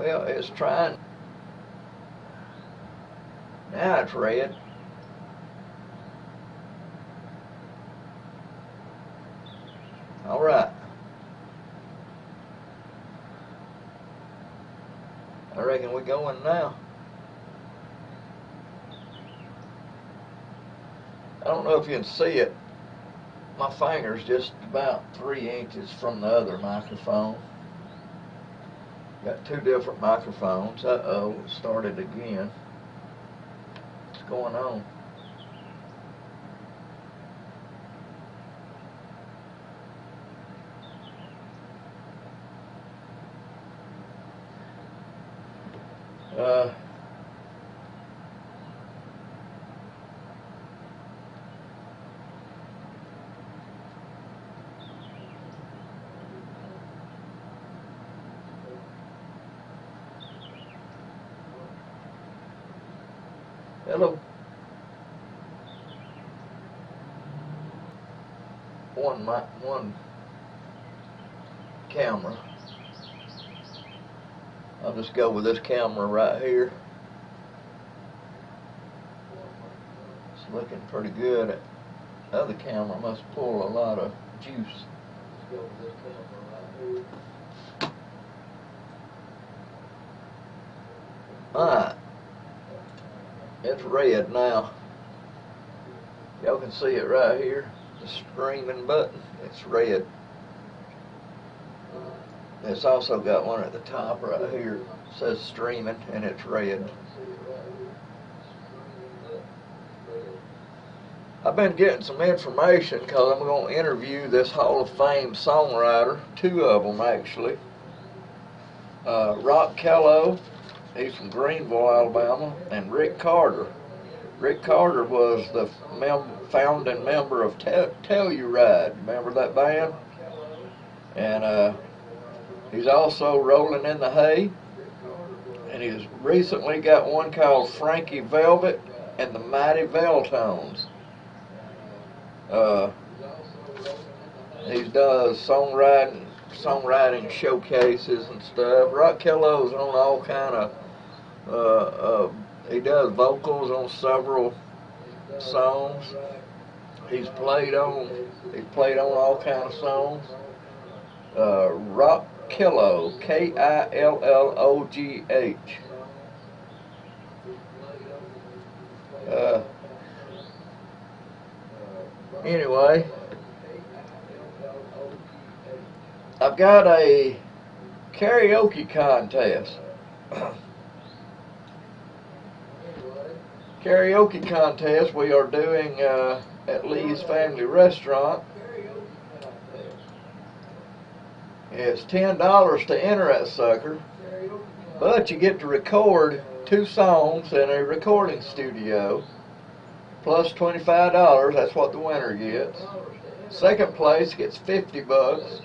Well, it's trying. Now it's red. All right. I reckon we're going now. I don't know if you can see it. My finger's just about 3 inches from the other microphone. Got two different microphones. Uh-oh, it started again. What's going on? Hello. One camera. I'll just go with this camera right here. It's looking pretty good. The other camera must pull a lot of juice. Let's go with this camera right here. Alright. It's red now. Y'all can see it right here. The streaming button. It's red. It's also got one at the top right here. It says streaming and it's red. I've been getting some information because I'm going to interview this Hall of Fame songwriter, two of them actually. Rock Kello, he's from Greenville, Alabama, and Rick Carter. Rick Carter was the founding member of Telluride. Remember that band? And he's also Rolling in the Hay. And he's recently got one called Frankie Velvet and the Mighty Veltones. He does songwriting showcases and stuff. Rock Kello's on all kind of he does vocals on several songs. He's played on all kind of songs. Rock Kello, K-I-L-L-O-G-H. Anyway, I've got a karaoke contest. Karaoke contest we are doing at Lee's Family Restaurant. It's $10 to enter that sucker, but you get to record 2 songs in a recording studio, plus $25. That's what the winner gets. Second place gets $50.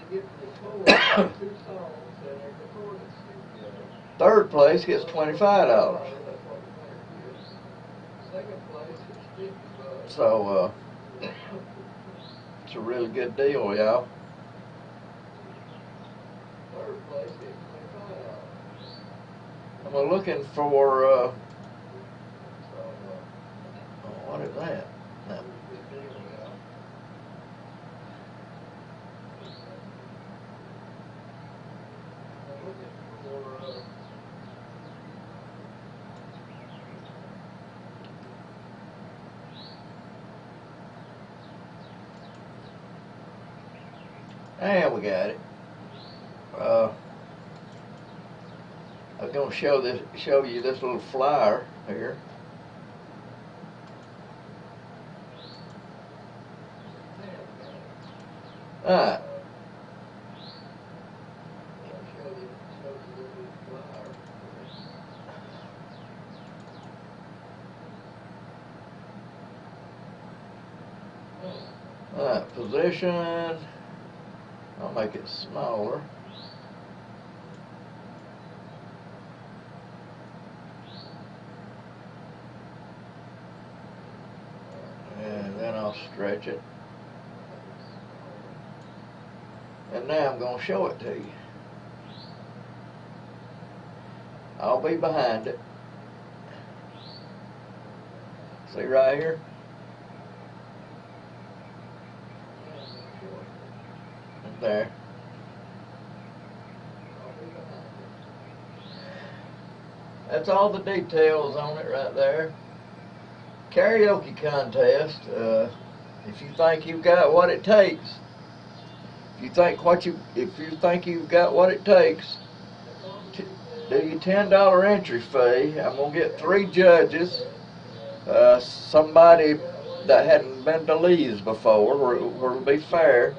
Third place gets $25. So it's a really good deal, y'all. I'm looking for what is that? No. And we got it. I'm going to show you this little flyer here. Alright. Alright, position. I'll make it smaller. And then I'll stretch it. And now I'm going to show it to you. I'll be behind it. See right here? There. That's all the details on it right there. Karaoke contest. If you think you've got what it takes, if you think you've got what it takes, do your $10 entry fee. I'm gonna get 3 judges. Somebody that hadn't been to Lee's before, where it'll be fair.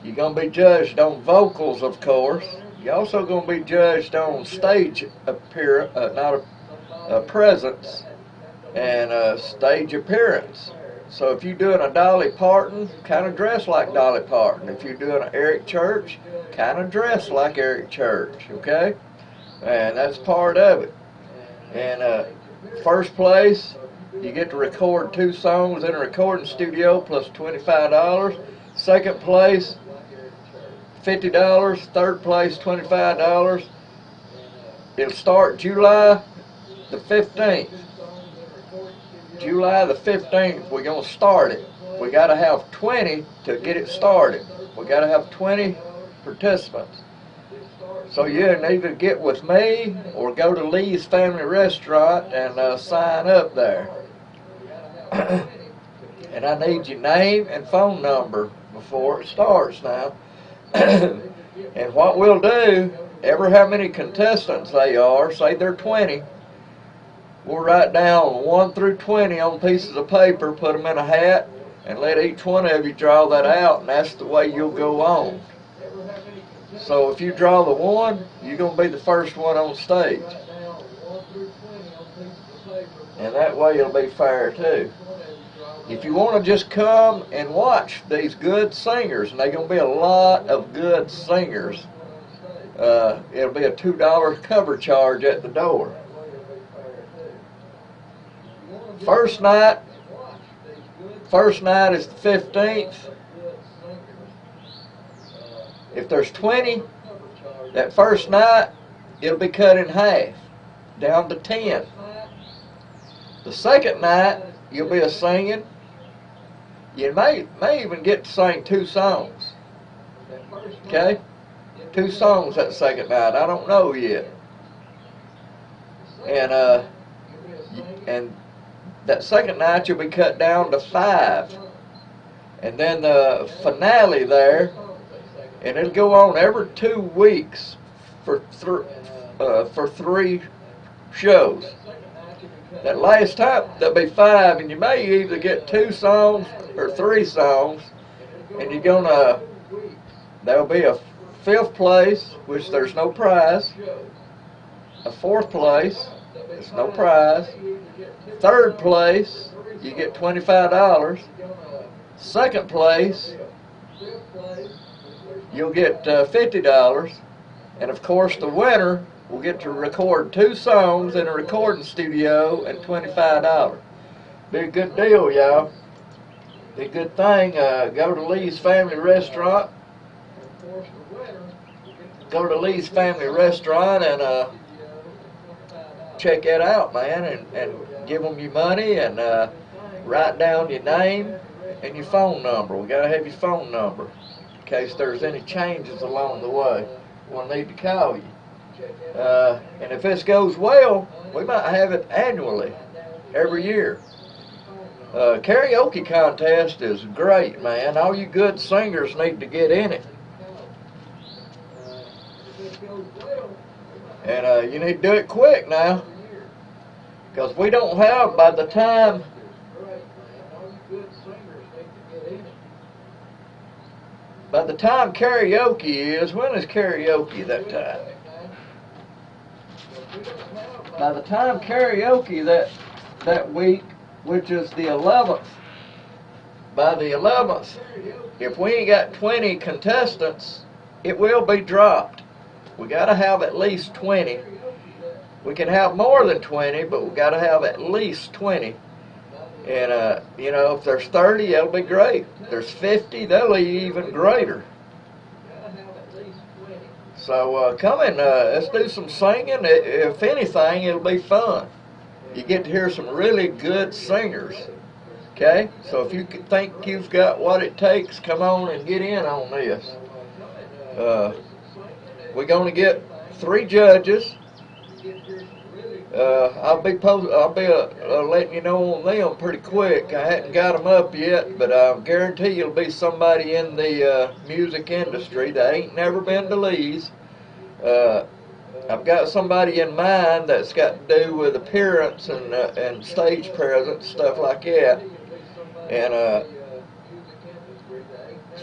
You're gonna be judged on vocals, of course. You're also gonna be judged on stage presence and stage appearance. So if you're doing a Dolly Parton, kind of dress like Dolly Parton. If you're doing an Eric Church, kind of dress like Eric Church, okay? And that's part of it. And first place, you get to record 2 songs in a recording studio plus $25. Second place, $50. Third place, $25. It'll start July the 15th. July the 15th, we're going to start it. We got to have 20 to get it started. We got to have 20 participants. So you can either get with me or go to Lee's Family Restaurant and sign up there. And I need your name and phone number before it starts now. And what we'll do, ever how many contestants they are, say they're 20, we'll write down 1 through 20 on pieces of paper, put them in a hat, and let each one of you draw that out, and that's the way you'll go on. So if you draw the 1, you're going to be the first one on stage. And that way it'll be fair too. If you want to just come and watch these good singers, and there's going to be a lot of good singers, it'll be a $2 cover charge at the door. First night is the 15th. If there's 20, that first night, it'll be cut in half, down to 10. The second night, you'll be singing. You may even get to sing 2 songs. Okay? 2 songs that second night. I don't know yet. And that second night you'll be cut down to 5. And then the finale there, and it'll go on every 2 weeks for 3 shows. That last time there'll be 5, and you may either get 2 songs or 3 songs, and there'll be a 5th place, which there's no prize, a 4th place, there's no prize, 3rd place, you get $25, 2nd place, you'll get $50, and of course the winner will get to record 2 songs in a recording studio and $25. Be a good deal, y'all. Be a good thing. Go to Lee's Family Restaurant. Go to Lee's Family Restaurant and check it out, man, and give them your money and write down your name and your phone number. We got to have your phone number in case there's any changes along the way. We'll need to call you. And if this goes well, we might have it annually, every year. Karaoke contest is great, man. All you good singers need to get in it. And you need to do it quick now, because we don't have, by the time karaoke is, when is karaoke that time? By the time karaoke that week, which is the 11th, by the 11th, if we ain't got 20 contestants, it will be dropped. We got to have at least 20. We can have more than 20, but we got to have at least 20. And you know, if there's 30, that'll be great. If there's 50, that'll be even greater. So come and let's do some singing. If anything, it'll be fun. You get to hear some really good singers. Okay? So if you think you've got what it takes, come on and get in on this. We're going to get 3 judges. I'll be letting you know on them pretty quick. I hadn't got them up yet, but I guarantee you'll be somebody in the music industry that ain't never been to Lee's. I've got somebody in mind that's got to do with appearance and stage presence, stuff like that. And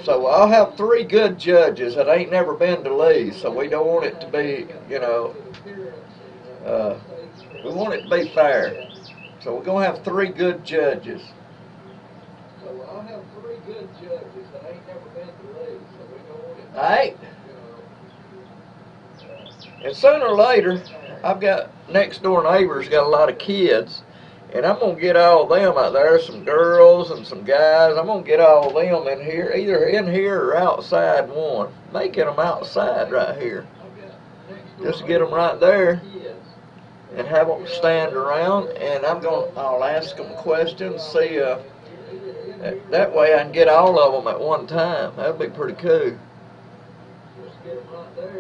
so I'll have 3 good judges that ain't never been to Lee's, so we don't want it to be, you know, we want it to be fair. So we're going to have 3 good judges. So I'll have 3 good judges that ain't never been to Lee's, so we don't want it. All right. And sooner or later, I've got next door neighbors got a lot of kids, and I'm going to get all of them out there, some girls and some guys. I'm going to get all of them in here, either in here or outside one. Making them outside right here. Just get them right there and have them stand around, and I'll ask them questions, see, that way I can get all of them at one time. That'd be pretty cool.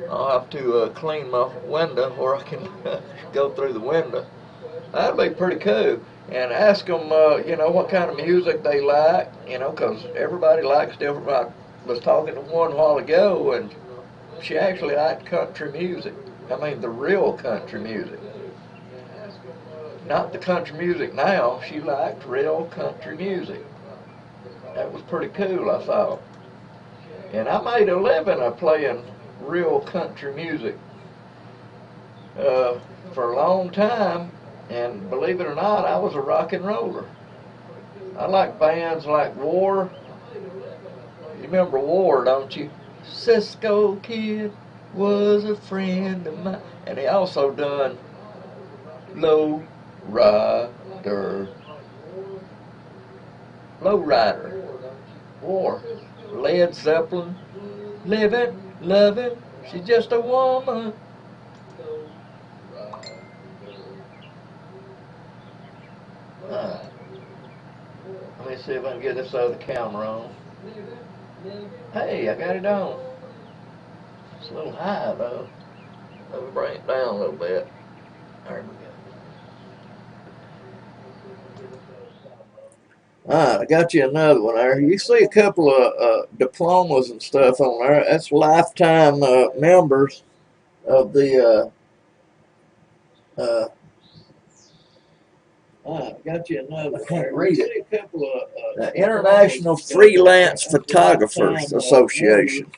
I'll have to clean my window, or I can go through the window. That'd be pretty cool. And ask them, you know, what kind of music they like, you know, because everybody likes different. I was talking to one a while ago, and she actually liked country music. I mean, the real country music. Not the country music now. She liked real country music. That was pretty cool, I thought. And I made a living of playing real country music for a long time, and believe it or not, I was a rock and roller. I like bands like War. You remember War, don't you? Cisco Kid was a friend of mine. And he also done Low Rider, War, Led Zeppelin, Living, Loving, She's Just a Woman. Let me see if I can get this other camera on. Hey, I got it on. It's a little high though. Let me bring it down a little bit. There we go. Alright, I got you another one there. You see a couple of diplomas and stuff on there. That's lifetime members of the got you another. I can't read it. The International Freelance Photographers Association.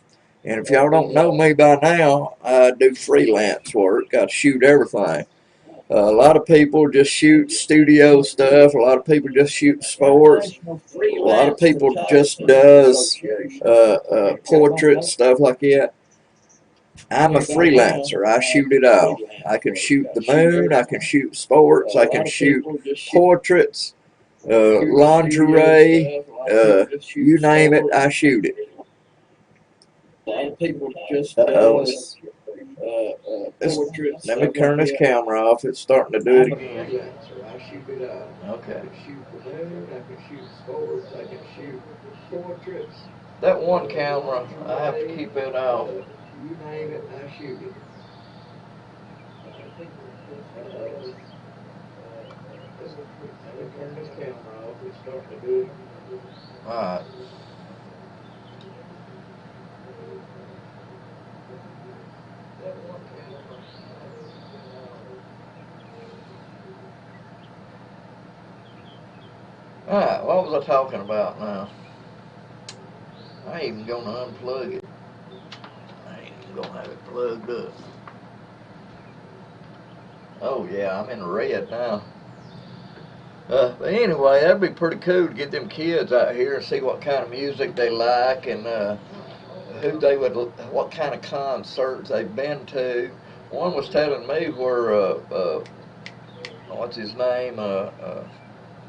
And if y'all don't know me by now, I do freelance work. I shoot everything. A lot of people just shoot studio stuff. A lot of people just shoot sports. A lot of people just does portraits, stuff like that. I'm a freelancer. I shoot it all. I can shoot the moon. I can shoot sports. I can shoot portraits, lingerie, you name it, I shoot it. Let me turn this camera off. It's starting to do it again. Okay. That one camera, I have to keep it off. You name it, I shoot it. Turn this camera off. It's starting to do it. Alright. Alright, what was I talking about now? I ain't even gonna unplug it. I ain't even gonna have it plugged up. Oh yeah, I'm in red now. But anyway, that'd be pretty cool to get them kids out here and see what kind of music they like and who they would, what kind of concerts they've been to. One was telling me where, what's his name,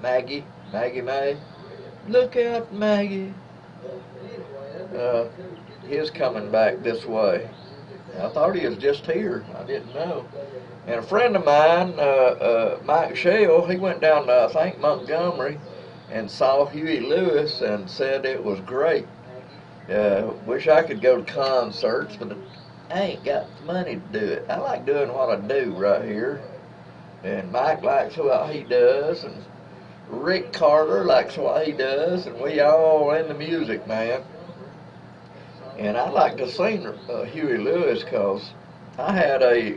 Maggie May. Look out, Maggie. He's coming back this way. I thought he was just here. I didn't know. And a friend of mine, Mike Shell, he went down to, I think, Montgomery and saw Huey Lewis and said it was great. Wish I could go to concerts, but I ain't got the money to do it. I like doing what I do right here. And Mike likes what he does, and Rick Carter likes what he does, and we all in the music, man. And I'd like to sing Huey Lewis, because I had a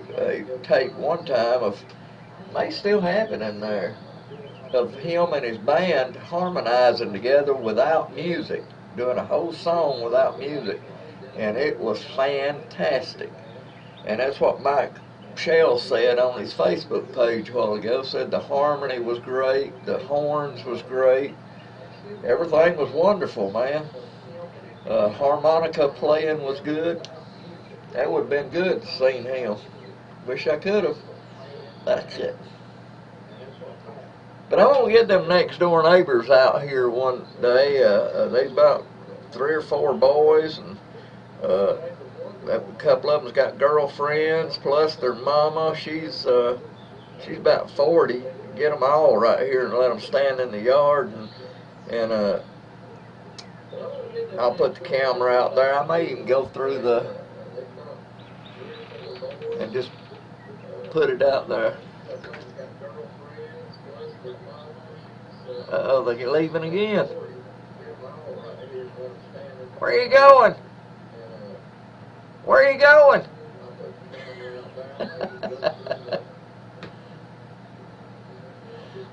tape one time of, may still have it in there, of him and his band harmonizing together without music, doing a whole song without music. And it was fantastic. And that's what Mike Shell said on his Facebook page a while ago. Said the harmony was great, the horns was great, everything was wonderful, man. Harmonica playing was good. That would have been good to sing him. Wish I could have, but I couldn't. But I want to get them next door neighbors out here one day. They about 3 or 4 boys, and a couple of them's got girlfriends, plus their mama. She's about 40. Get them all right here and let them stand in the yard, and I'll put the camera out there. I may even go through and just put it out there. Uh-oh, they're leaving again. Where are you going? Where are you going?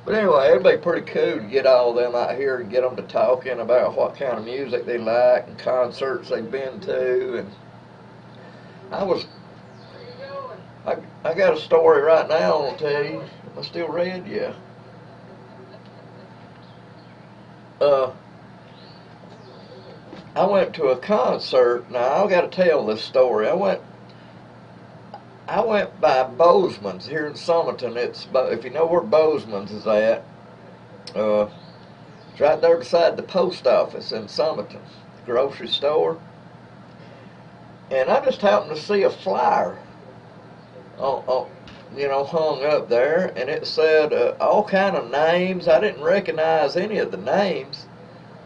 But anyway, it'd be pretty cool to get all of them out here and get them to talking about what kind of music they like and concerts they've been to. And I got a story right now I'll tell you. Am I still red? Yeah. I went to a concert. Now I've got to tell this story. I went by Bozeman's here in Summerton. If you know where Bozeman's is at, it's right there beside the post office in Summerton, grocery store. And I just happened to see a flyer, hung up there, and it said all kind of names. I didn't recognize any of the names.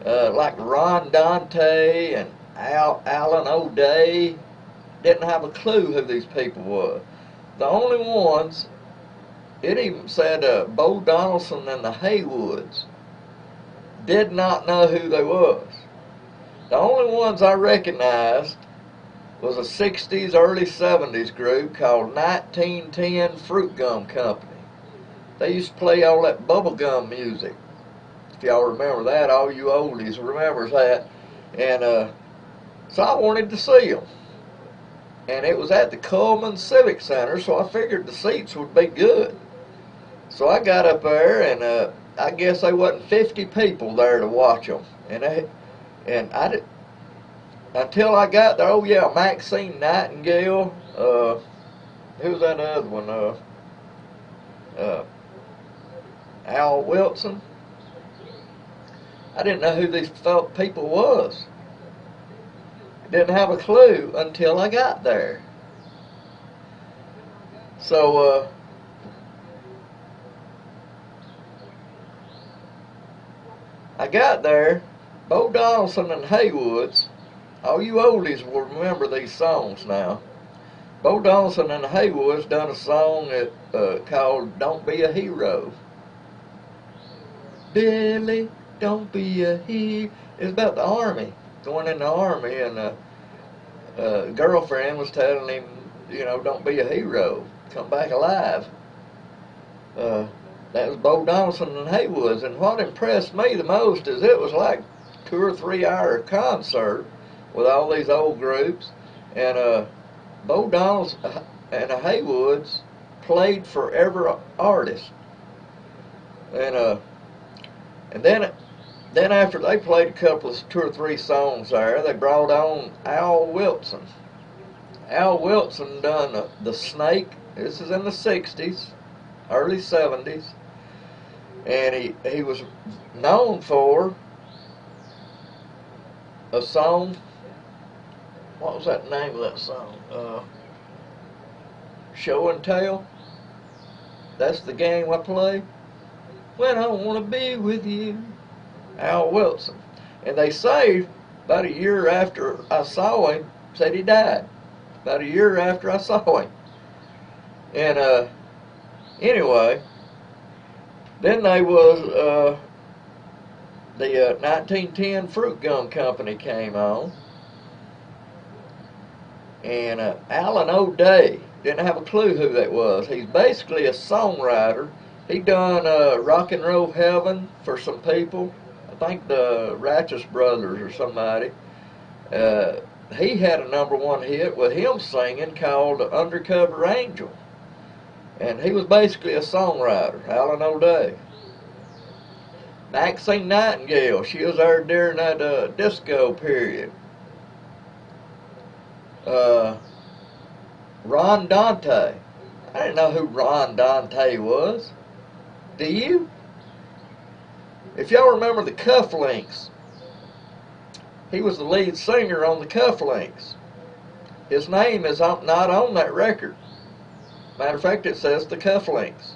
Like Ron Dante and Alan O'Day. Didn't have a clue who these people were. The only ones, it even said Bo Donaldson and the Haywoods. Did not know who they was. The only ones I recognized was a 60s, early 70s group called 1910 Fruit Gum Company. They used to play all that bubblegum music. If y'all remember that, all you oldies remembers that. And so I wanted to see them. And it was at the Coleman Civic Center, so I figured the seats would be good. So I got up there, and I guess there wasn't 50 people there to watch them. And I did, until I got there. Oh yeah, Maxine Nightingale. Who's that other one? Al Wilson. I didn't know who these people was. Didn't have a clue until I got there. So I got there. Bo Donaldson and Haywoods. All you oldies will remember these songs now. Bo Donaldson and the Haywoods done a song called "Don't Be a Hero." Billy, don't be a hero. It's about the army, going in the army, and girlfriend was telling him, don't be a hero, come back alive. That was Bo Donaldson and Haywoods, and what impressed me the most is it was like 2 or 3 hour concert with all these old groups, and Bo Donaldson and the Haywoods played for every artist, and then after they played a couple of 2 or 3 songs there, they brought on Al Wilson. Al Wilson done The Snake. This is in the 60s, early 70s. And he was known for a song. What was that name of that song? Show and tell. That's the game I play. When I want to be with you. Al Wilson. And they say about a year after I saw him, said he died. About a year after I saw him. And anyway, then they was the 1910 Fruit Gum Company came on, and Alan O'Day didn't have a clue who that was. He's basically a songwriter. He done Rock and Roll Heaven for some people. I think the Righteous Brothers or somebody. He had a #1 hit with him singing called Undercover Angel. And he was basically a songwriter, Alan O'Day. Maxine Nightingale, she was there during that disco period. Ron Dante. I didn't know who Ron Dante was. Do you? If y'all remember the Cufflinks, he was the lead singer on the Cufflinks. His name is not on that record. Matter of fact, it says the Cufflinks.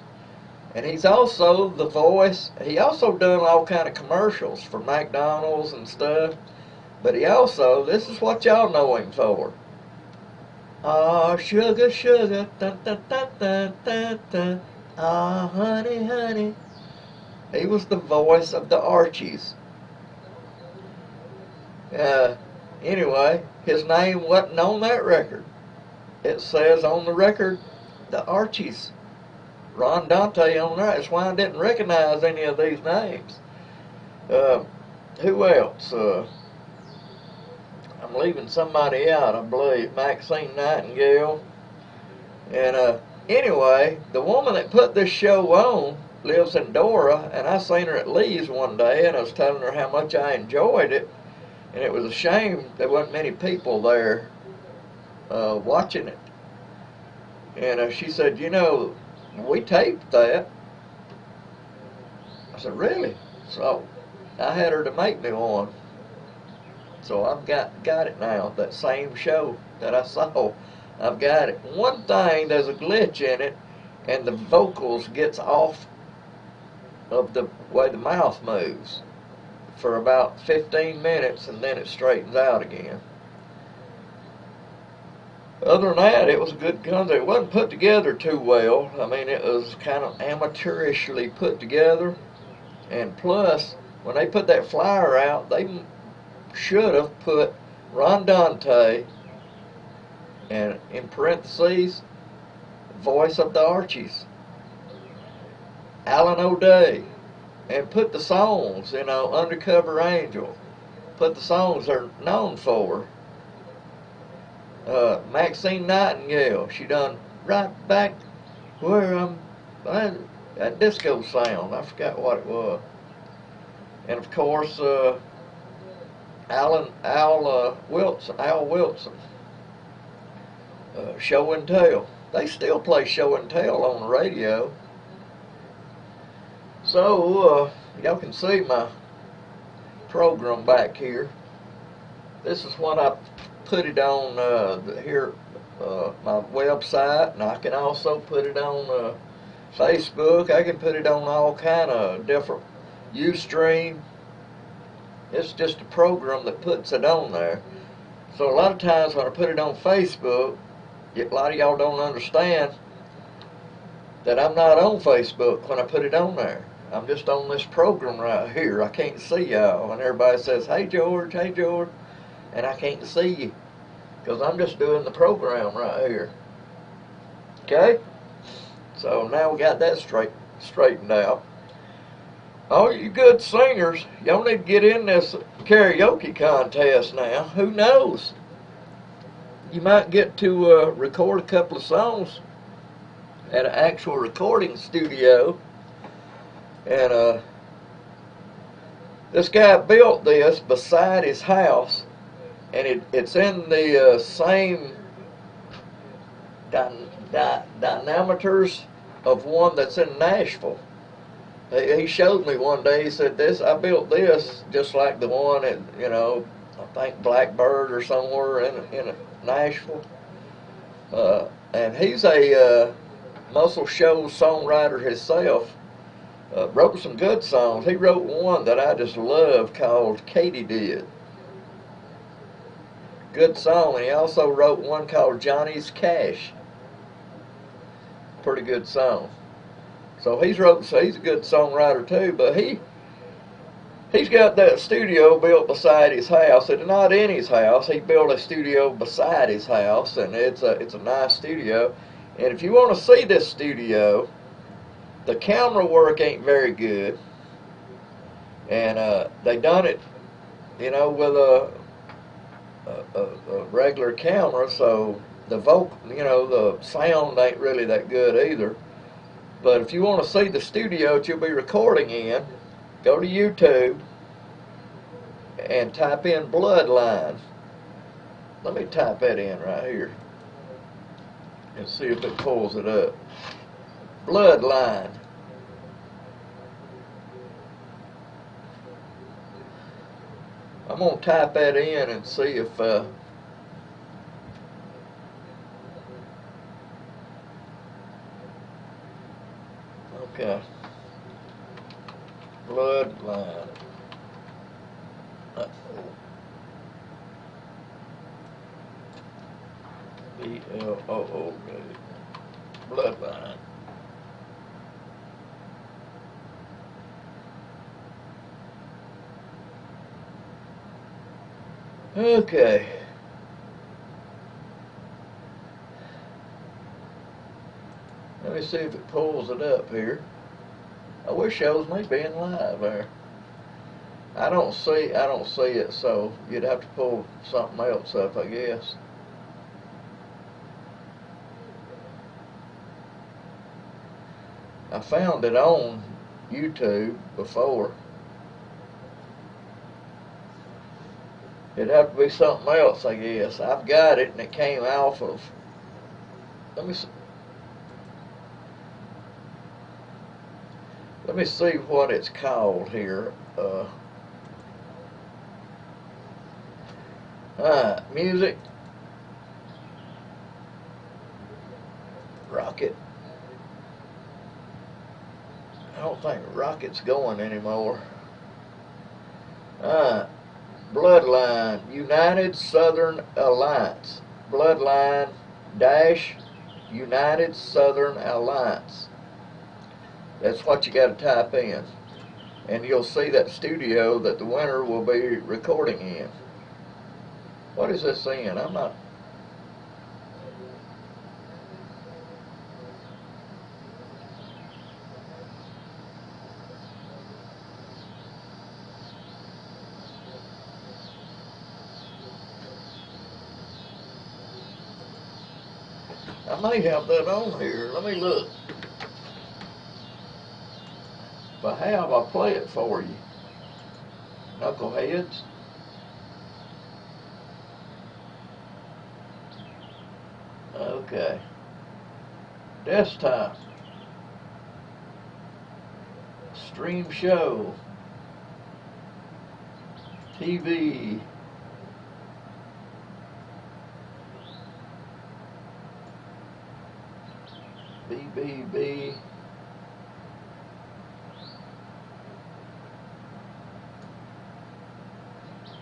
And he's also the voice. He also done all kind of commercials for McDonald's and stuff. But he also, this is what y'all know him for. Ah, sugar, sugar, dun, dun, dun, dun, dun, dun. Ah, honey, honey. He was the voice of the Archies. Anyway, his name wasn't on that record. It says on the record, the Archies. Ron Dante on there. That's why I didn't recognize any of these names. Who else? I'm leaving somebody out, I believe. Maxine Nightingale. And anyway, the woman that put this show on lives in Dora, and I seen her at Lee's one day, and I was telling her how much I enjoyed it, and it was a shame there wasn't many people there watching it. And she said, you know, we taped that. I said, really? So I had her to make me one. So I've got it now, that same show that I saw. I've got it. One thing, there's a glitch in it, and the vocals gets off of the way the mouth moves for about 15 minutes, and then it straightens out again. Other than that, it was a good concert. It wasn't put together too well. I mean, it was kind of amateurishly put together. And plus, when they put that flyer out, they should have put Ron Dante and in parentheses, voice of the Archies, Alan O'Day, and put the songs, you know, Undercover Angel, put the songs they're known for. Maxine Nightingale, she done Right Back Where that disco sound, I forgot what it was. And of course, Al Wilson, Show and Tell. They still play Show and Tell on the radio. So, y'all can see my program back here. This is what I put it on here, my website, and I can also put it on Facebook. I can put it on all kind of different Ustream. It's just a program that puts it on there. So a lot of times when I put it on Facebook, a lot of y'all don't understand that I'm not on Facebook when I put it on there. I'm just on this program right here. I can't see y'all, and everybody says, hey George, and I can't see you because I'm just doing the program right here. Okay? So now we got that straightened out. All you good singers, y'all need to get in this karaoke contest now. Who knows? You might get to record a couple of songs at an actual recording studio. And this guy built this beside his house, and it's in the same diameters of one that's in Nashville. He showed me one day. He said, I built this just like the one at, you know, I think Blackbird or somewhere in Nashville. and he's a Muscle Shoals songwriter himself. Wrote some good songs. He wrote one that I just love called Katie Did. Good song. And he also wrote one called Johnny's Cash. Pretty good song. So he's a good songwriter too, but he's got that studio built beside his house. It's not in his house. He built a studio beside his house, and it's a nice studio. And if you want to see this studio, the camera work ain't very good, and they done it, with a regular camera, so the the sound ain't really that good either. But if you want to see the studio that you'll be recording in, go to YouTube and type in Bloodline. Let me type that in right here and see if it pulls it up. Bloodline. I'm going to type that in and see if okay. Bloodline. B-L-O-O-D. Bloodline. Okay. Let me see if it pulls it up here. I wish it shows me being live there. I don't see it, so you'd have to pull something else up, I guess. I found it on YouTube before. It'd have to be something else, I guess. I've got it, and it came off of. Let me see what it's called here. Music. Rocket. I don't think Rocket's going anymore. Bloodline, United Southern Alliance. Bloodline dash United Southern Alliance. That's what you got to type in. And you'll see that studio that the winner will be recording in. What is this in? I'm not. I may have that on here. Let me look. If I have, I'll play it for you. Knuckleheads. Okay. Desktop. Stream show. TV. BBB.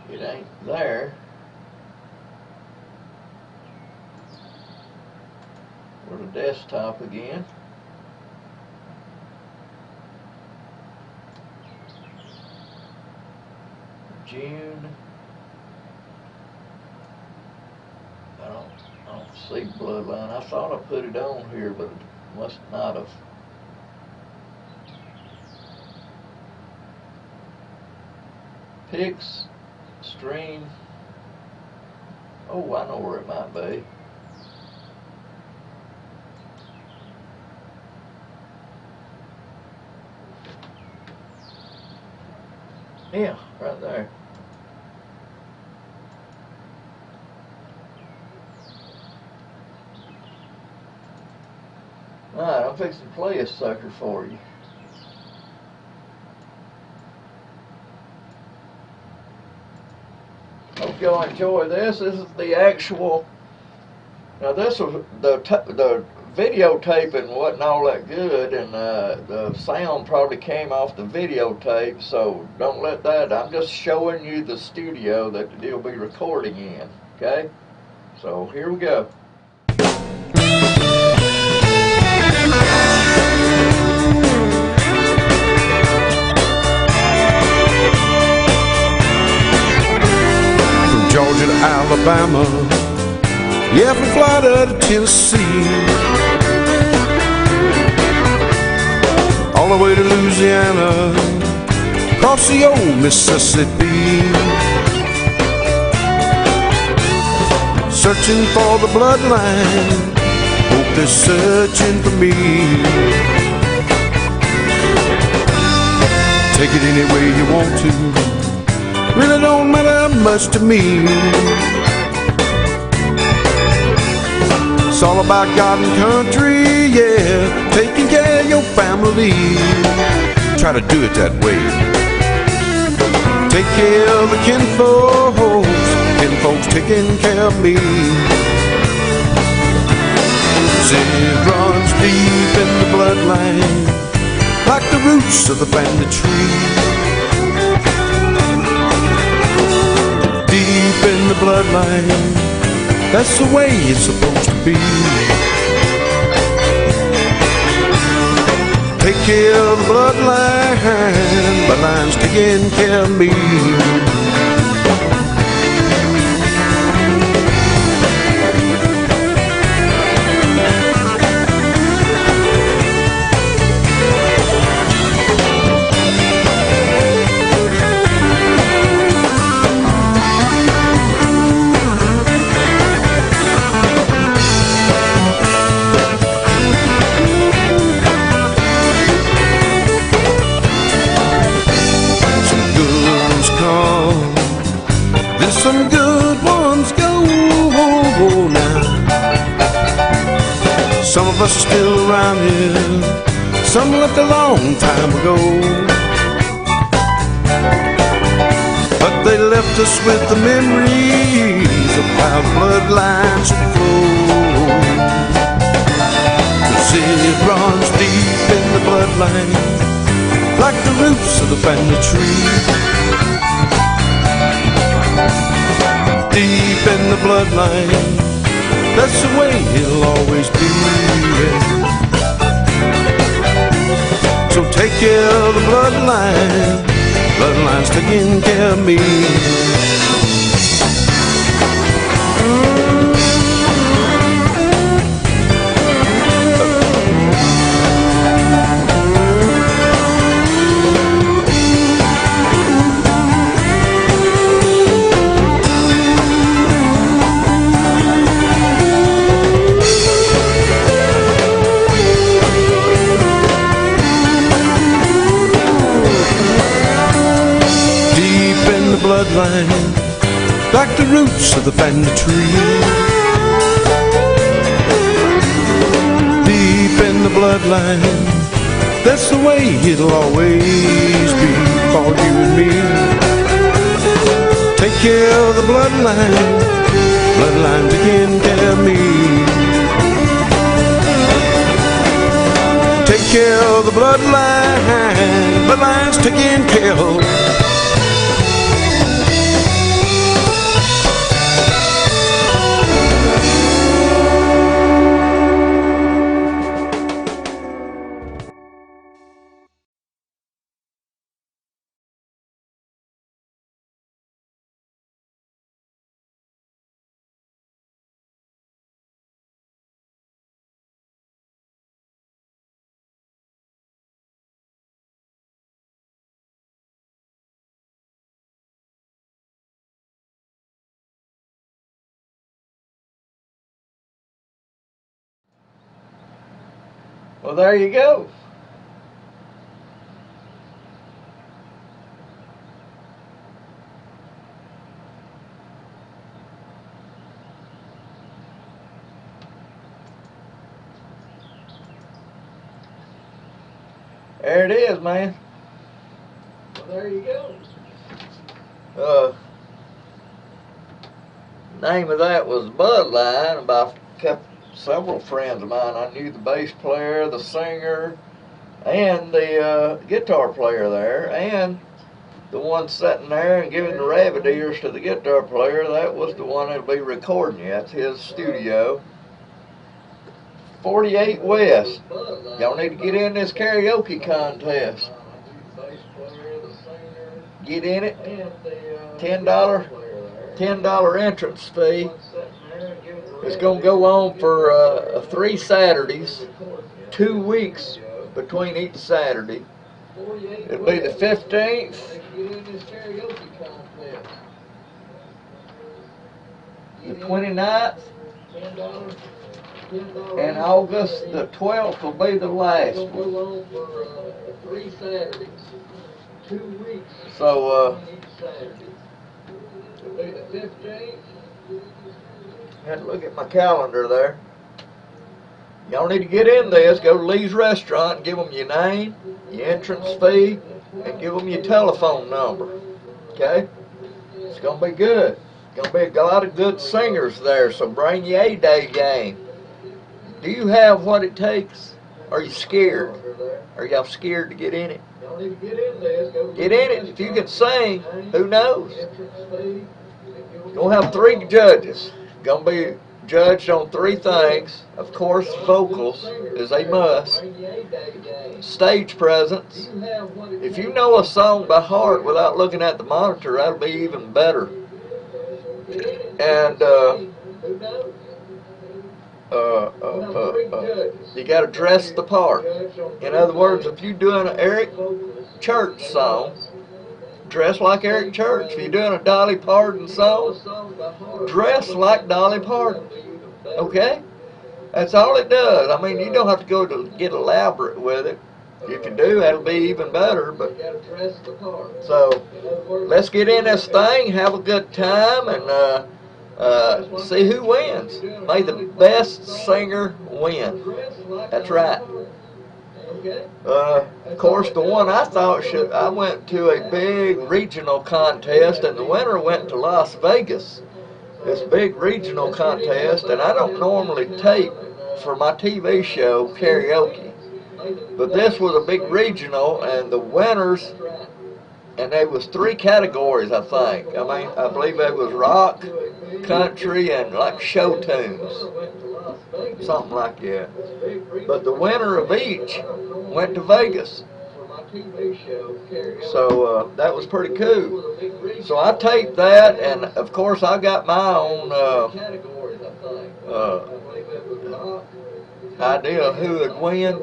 It ain't there. Go to desktop again. June. I don't see Bloodline. I thought I put it on here, but it must not have. Picks, stream. Oh, I know where it might be. Yeah, right there. Alright, I'm fixing to play a sucker for you. Hope y'all enjoy this. This is the actual Now this was the videotaping wasn't all that good, and the sound probably came off the videotape. So don't let that. I'm just showing you the studio that they'll be recording in. Okay. So here we go. From Georgia to Alabama, yeah, from Florida to Tennessee, all the way to Louisiana, across the old Mississippi, searching for the bloodline, hope they're searching for me. Take it any way you want to, really don't matter much to me. It's all about God and country, yeah, taking care of your family. Try to do it that way. Take care of the kinfolks taking care of me. It runs deep in the bloodline, like the roots of the family tree. Deep in the bloodline, that's the way it's supposed to be. Take care of the bloodline, bloodline's taking care of me. Some good ones go now. Some of us are still around here, some left a long time ago, but they left us with the memories of how the bloodlines should flow. 'Cause it runs deep in the bloodline, like the roots of the family tree. Deep in the bloodline, that's the way it'll always be. So take care of the bloodline, bloodline's taking care of me. Bloodline, like the roots of the family tree. Deep in the bloodline, that's the way it'll always be for you and me. Take care of the bloodline, bloodline taking care of me. Take care of the bloodline, bloodline's taking care of. Well, there you go. There it is, man. Well, there you go. Name of that was Bloodline by several friends of mine. I knew the bass player, the singer, and the guitar player there, and the one sitting there and giving the rabbit ears to the guitar player, that was the one that'll be recording you. That's his studio. 48 West. Y'all need to get in this karaoke contest. Get in it. $10 entrance fee. It's going to go on for 3 Saturdays, 2 weeks between each Saturday. It'll be the 15th, the 29th, and August the 12th will be the last one. So, I had to look at my calendar there. Y'all need to get in this. Go to Lee's Restaurant and give them your name, your entrance fee, and give them your telephone number. Okay? It's going to be good. Going to be a lot of good singers there, so bring your A-Day game. Do you have what it takes? Are you scared? Are y'all scared to get in it? Get in it. If you can sing, who knows? You'll have 3 judges. Going to be judged on 3 things. Of course, vocals, as they must. Stage presence. If you know a song by heart without looking at the monitor, that'll be even better. And you got to dress the part. In other words, if you're doing an Eric Church song, dress like Eric Church. If you're doing a Dolly Parton song, dress like Dolly Parton. Okay? That's all it does. I mean, you don't have to go to get elaborate with it. If you do, that'll be even better. But so, let's get in this thing, have a good time, and see who wins. May the best singer win. That's right. Of course, the one I thought I went to a big regional contest, and the winner went to Las Vegas. This big regional contest, and I don't normally tape for my TV show karaoke, but this was a big regional, and the winners, and there was 3 categories, I think. I believe it was rock, country, and like show tunes, something like that. But the winner of each went to Vegas. So that was pretty cool. So I taped that, and of course I got my own idea of who would win.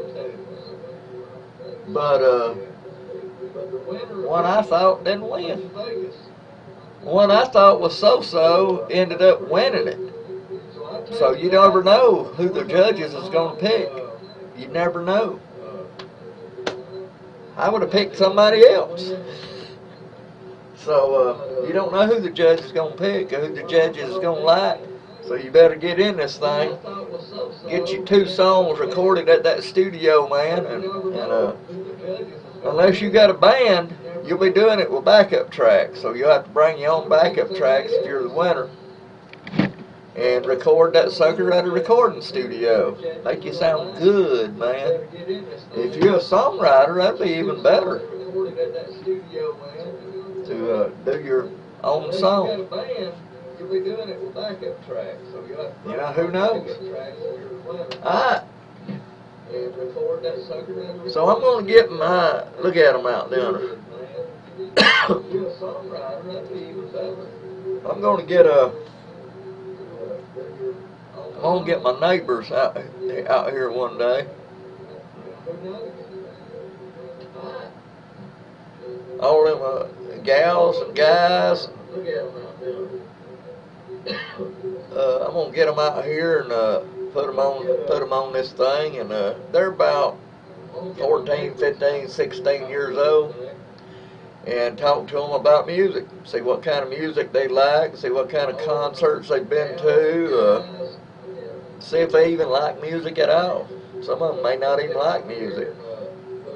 But one I thought didn't win. One I thought was so-so ended up winning it. So you never know who the judges is going to pick. You never know. I would have picked somebody else. So you don't know who the judge is going to pick or who the judges is going to like. So you better get in this thing. Get your 2 songs recorded at that studio, man. And unless you got a band, you'll be doing it with backup tracks. So you'll have to bring your own backup tracks if you're the winner. And record that sucker at a recording studio. Make you sound good, man. If you're a songwriter, that'd be even better. To do your own song. You know, who knows? Alright. So I'm going to get my, look at them out there. I'm going to get I'm going to get my neighbors out here one day. All them gals and guys. I'm going to get them out here and put them on this thing. And they're about 14, 15, 16 years old. And talk to them about music. See what kind of music they like. See what kind of concerts they've been to. See if they even like music at all. Some of them may not even like music.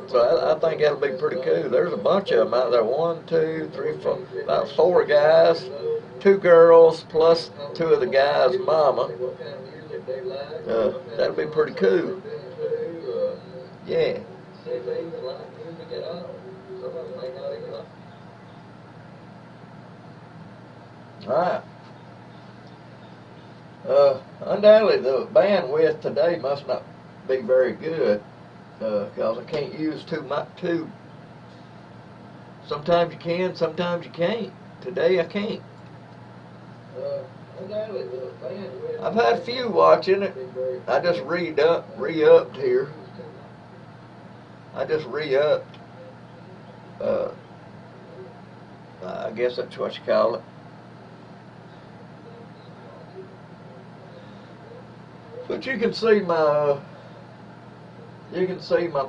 So I think that'll be pretty cool. There's a bunch of them out there. 1, 2, 3, 4, about 4 guys, 2 girls, plus 2 of the guys' mama. That'll be pretty cool. Yeah. Alright. Undoubtedly the bandwidth today must not be very good, because I can't use too much. Sometimes you can, sometimes you can't. Today I can't. I've had a few watching it. I just re-upped here. I just re-upped. I guess that's what you call it. But you can see my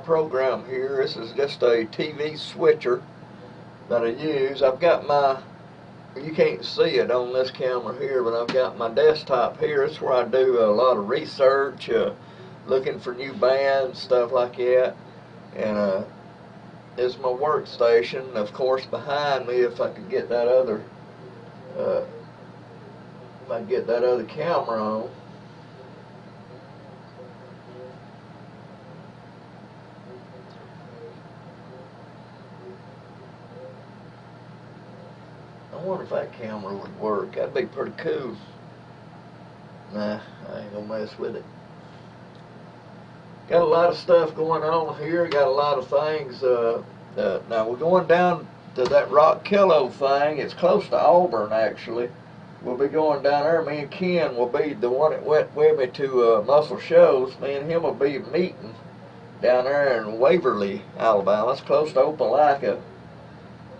program here. This is just a TV switcher that I use. I've got my, you can't see it on this camera here, but I've got my desktop here. It's where I do a lot of research, looking for new bands, stuff like that. And it's my workstation. Of course, behind me, if I could get that other, camera on. I wonder if that camera would work. That'd be pretty cool. Nah, I ain't gonna mess with it. Got a lot of stuff going on here. Got a lot of things. Now we're going down to that Rock Kilo thing. It's close to Auburn, actually. We'll be going down there. Me and Ken will be the one that went with me to Muscle Shows. Me and him will be meeting down there in Waverly, Alabama. It's close to Opelika.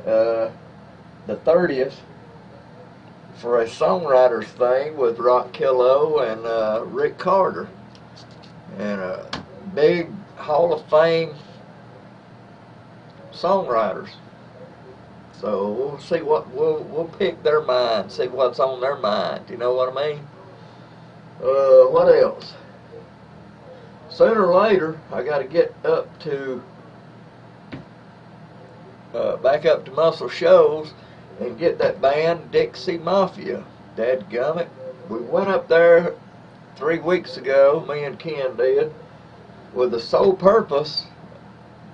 The 30th for a songwriters thing with Rock Kilo and Rick Carter, and a big Hall of Fame songwriters. So we'll see what we'll pick their mind, see what's on their mind. You know what I mean? What else? Sooner or later, I got to get up to back up to Muscle Shows and get that band Dixie Mafia. Dadgummit. We went up there 3 weeks ago, me and Ken did, with the sole purpose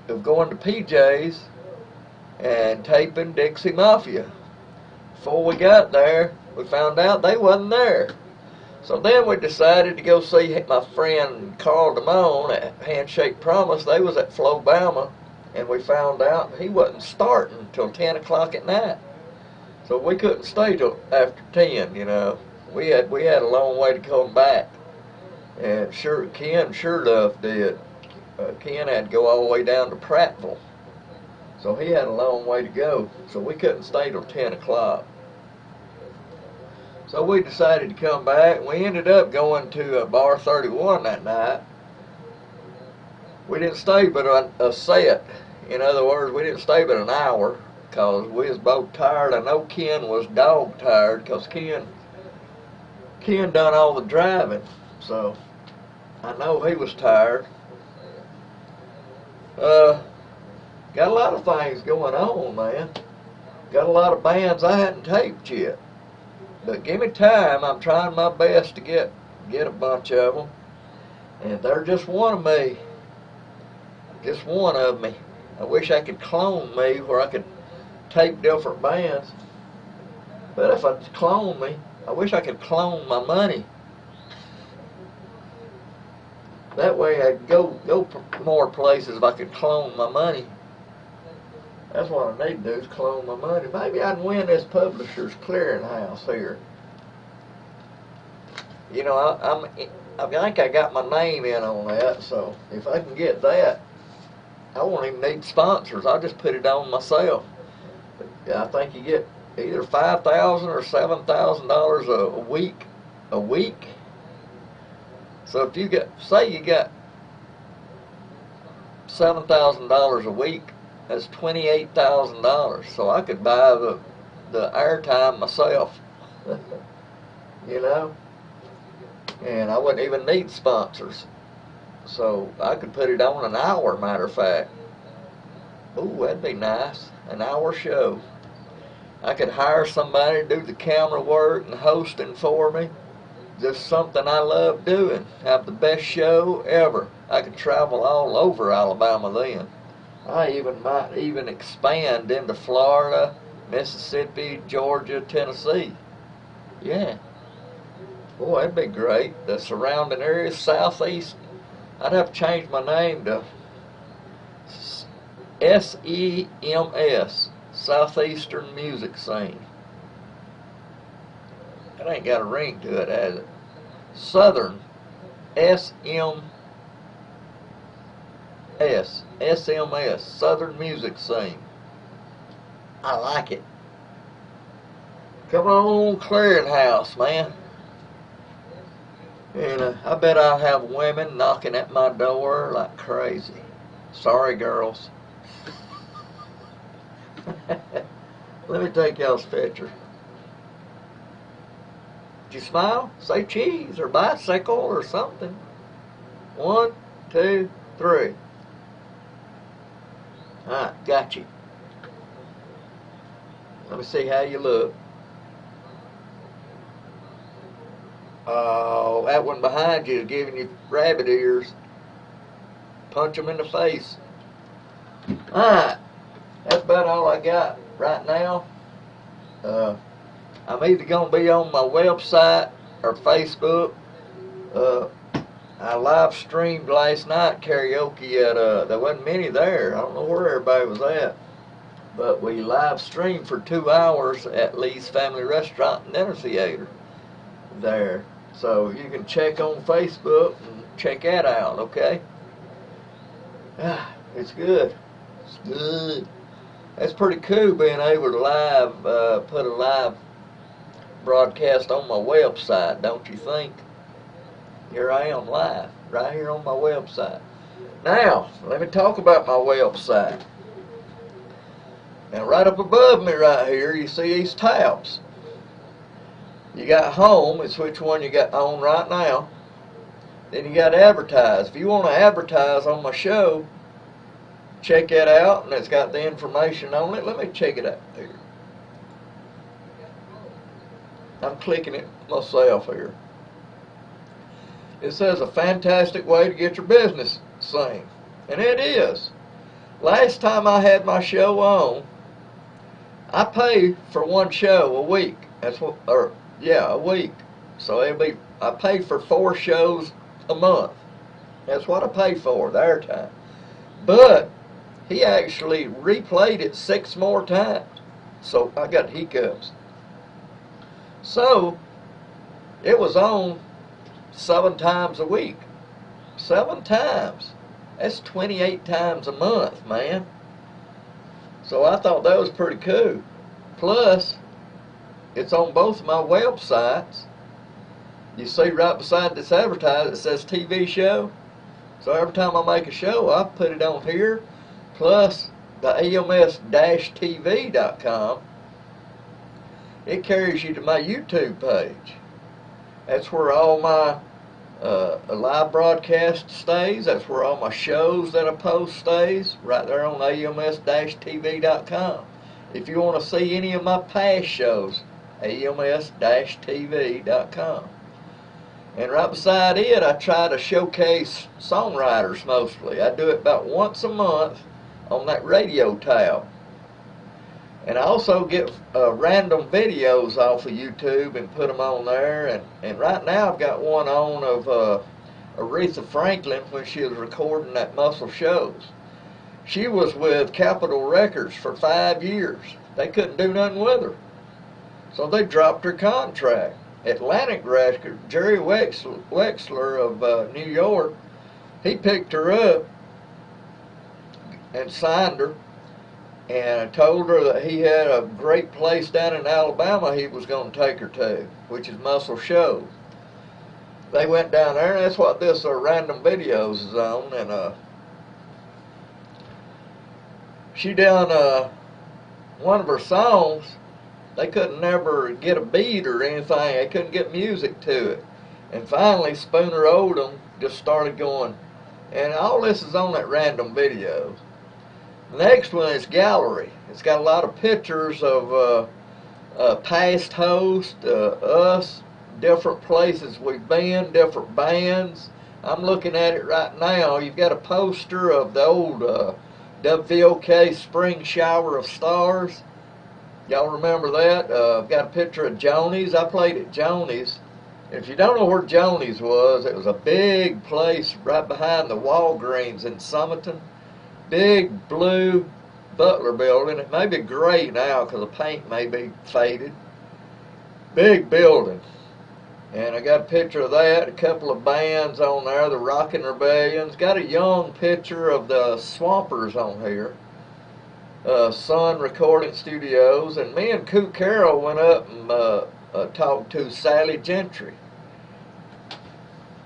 of going to PJ's and taping Dixie Mafia. Before we got there, we found out they wasn't there. So then we decided to go see my friend Carl Damone at Handshake Promise. They was at Flobama, and we found out he wasn't starting till 10 o'clock at night. So we couldn't stay till after 10, you know. We had a long way to come back. And Ken sure enough did. Ken had to go all the way down to Prattville. So he had a long way to go. So we couldn't stay till 10 o'clock. So we decided to come back. We ended up going to Bar 31 that night. We didn't stay but a set. In other words, we didn't stay but an hour, because we was both tired. I know Ken was dog tired, because Ken done all the driving, so I know he was tired. Got a lot of things going on, man. Got a lot of bands I hadn't taped yet. But give me time. I'm trying my best to get a bunch of them. And they're just one of me. Just one of me. I wish I could clone me where I could tape different bands. But if I clone me, I wish I could clone my money. That way I could go more places if I could clone my money. That's what I need to do, is clone my money. Maybe I can win this Publishers Clearinghouse here. You know, I think I got my name in on that, so if I can get that, I won't even need sponsors. I'll just put it on myself. But I think you get either $5,000 or $7,000 a week. A week. So if you say you got $7,000 a week, that's $28,000. So I could buy the airtime myself. You know? And I wouldn't even need sponsors. So I could put it on an hour, matter of fact. Ooh, that'd be nice. An hour show. I could hire somebody to do the camera work and hosting for me. just something I love doing. Have the best show ever. I could travel all over Alabama then. I might even expand into Florida, Mississippi, Georgia, Tennessee. Yeah. Boy, that'd be great. The surrounding areas, southeast. I'd have to change my name to SEMS, Southeastern Music Scene. It ain't got a ring to it, has it? Southern SMS, Southern Music Scene. I like it. Come on, clearinghouse, man. And I bet I'll have women knocking at my door like crazy. Sorry, girls. Let me take y'all's picture. Did you smile? Say cheese or bicycle or something. 1, 2, 3. Alright, got you. Let me see how you look. Oh, that one behind you is giving you rabbit ears. Punch them in the face. Alright, that's about all I got right now. I'm either going to be on my website or Facebook. I live streamed last night karaoke at, there wasn't many there. I don't know where everybody was at. But we live streamed for 2 hours at Lee's Family Restaurant and Dinner Theater there. So you can check on Facebook and check that out, okay? It's good. It's good. That's pretty cool being able to put a live broadcast on my website, don't you think? Here I am live, right here on my website. Now, let me talk about my website. Now, right up above me right here, you see these tabs. You got home, it's which one you got on right now. Then you got advertise. If you want to advertise on my show, check that out, and it's got the information on it. Let me check it out here. I'm clicking it myself here. It says a fantastic way to get your business seen. And it is. Last time I had my show on, I pay for one show a week. That's what, a week. So I pay for 4 shows a month. That's what I pay for, the airtime. But he actually replayed it 6 more times. So I got hiccups. So it was on 7 times a week. 7 times. That's 28 times a month, man. So I thought that was pretty cool. Plus, it's on both my websites. You see right beside this advertisement, it says TV show. So every time I make a show, I put it on here. Plus, the ALBAMS-TV.com. It carries you to my YouTube page. That's where all my live broadcast stays. That's where all my shows that I post stays. Right there on ALBAMS-TV.com. If you want to see any of my past shows, ALBAMS-TV.com. And right beside it, I try to showcase songwriters mostly. I do it about once a month on that radio tab. And I also get random videos off of YouTube and put them on there. And right now I've got one on of Aretha Franklin when she was recording that Muscle Shows. She was with Capitol Records for 5 years. They couldn't do nothing with her. So they dropped her contract. Atlantic Records, Jerry Wexler of New York, he picked her up and signed her. And I told her that he had a great place down in Alabama he was going to take her to, which is Muscle Shoals. They went down there, and that's what this random videos is on. And she done one of her songs. They couldn't never get a beat or anything. They couldn't get music to it. And finally, Spooner Oldham just started going. And all this is on that random videos. The next one is Gallery. It's got a lot of pictures of past hosts, us, different places we've been, different bands. I'm looking at it right now. You've got a poster of the old WVOK Spring Shower of Stars. Y'all remember that? I've got a picture of Joni's. I played at Joni's. If you don't know where Joni's was, it was a big place right behind the Walgreens in Summerton. Big blue Butler building. It may be gray now because the paint may be faded. Big building. And I got a picture of that, a couple of bands on there, the Rockin' Rebellions. Got a young picture of the Swampers on here. Sun Recording Studios. And me and Coot Carroll went up and talked to Sally Gentry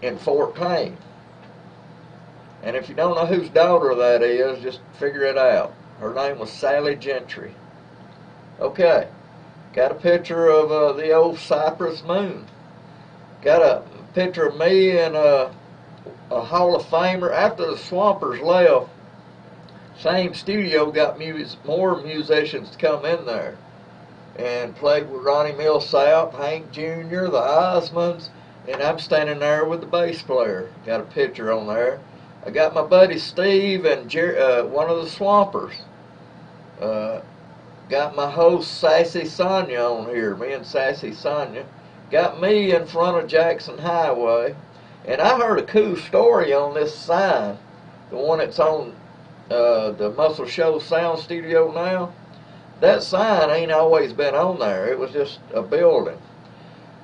in Fort Payne. And if you don't know whose daughter that is, just figure it out. Her name was Sally Gentry. Okay. Got a picture of the old Cypress Moon. Got a picture of me and a Hall of Famer. After the Swampers left, same studio got more musicians to come in there and played with Ronnie Millsap, Hank Jr., the Osmonds, and I'm standing there with the bass player. Got a picture on there. I got my buddy Steve and one of the Swampers. Got my host Sassy Sonia on here, me and Sassy Sonia. Got me in front of Jackson Highway. And I heard a cool story on this sign, the one that's on the Muscle Shoals Sound Studio now. That sign ain't always been on there. It was just a building.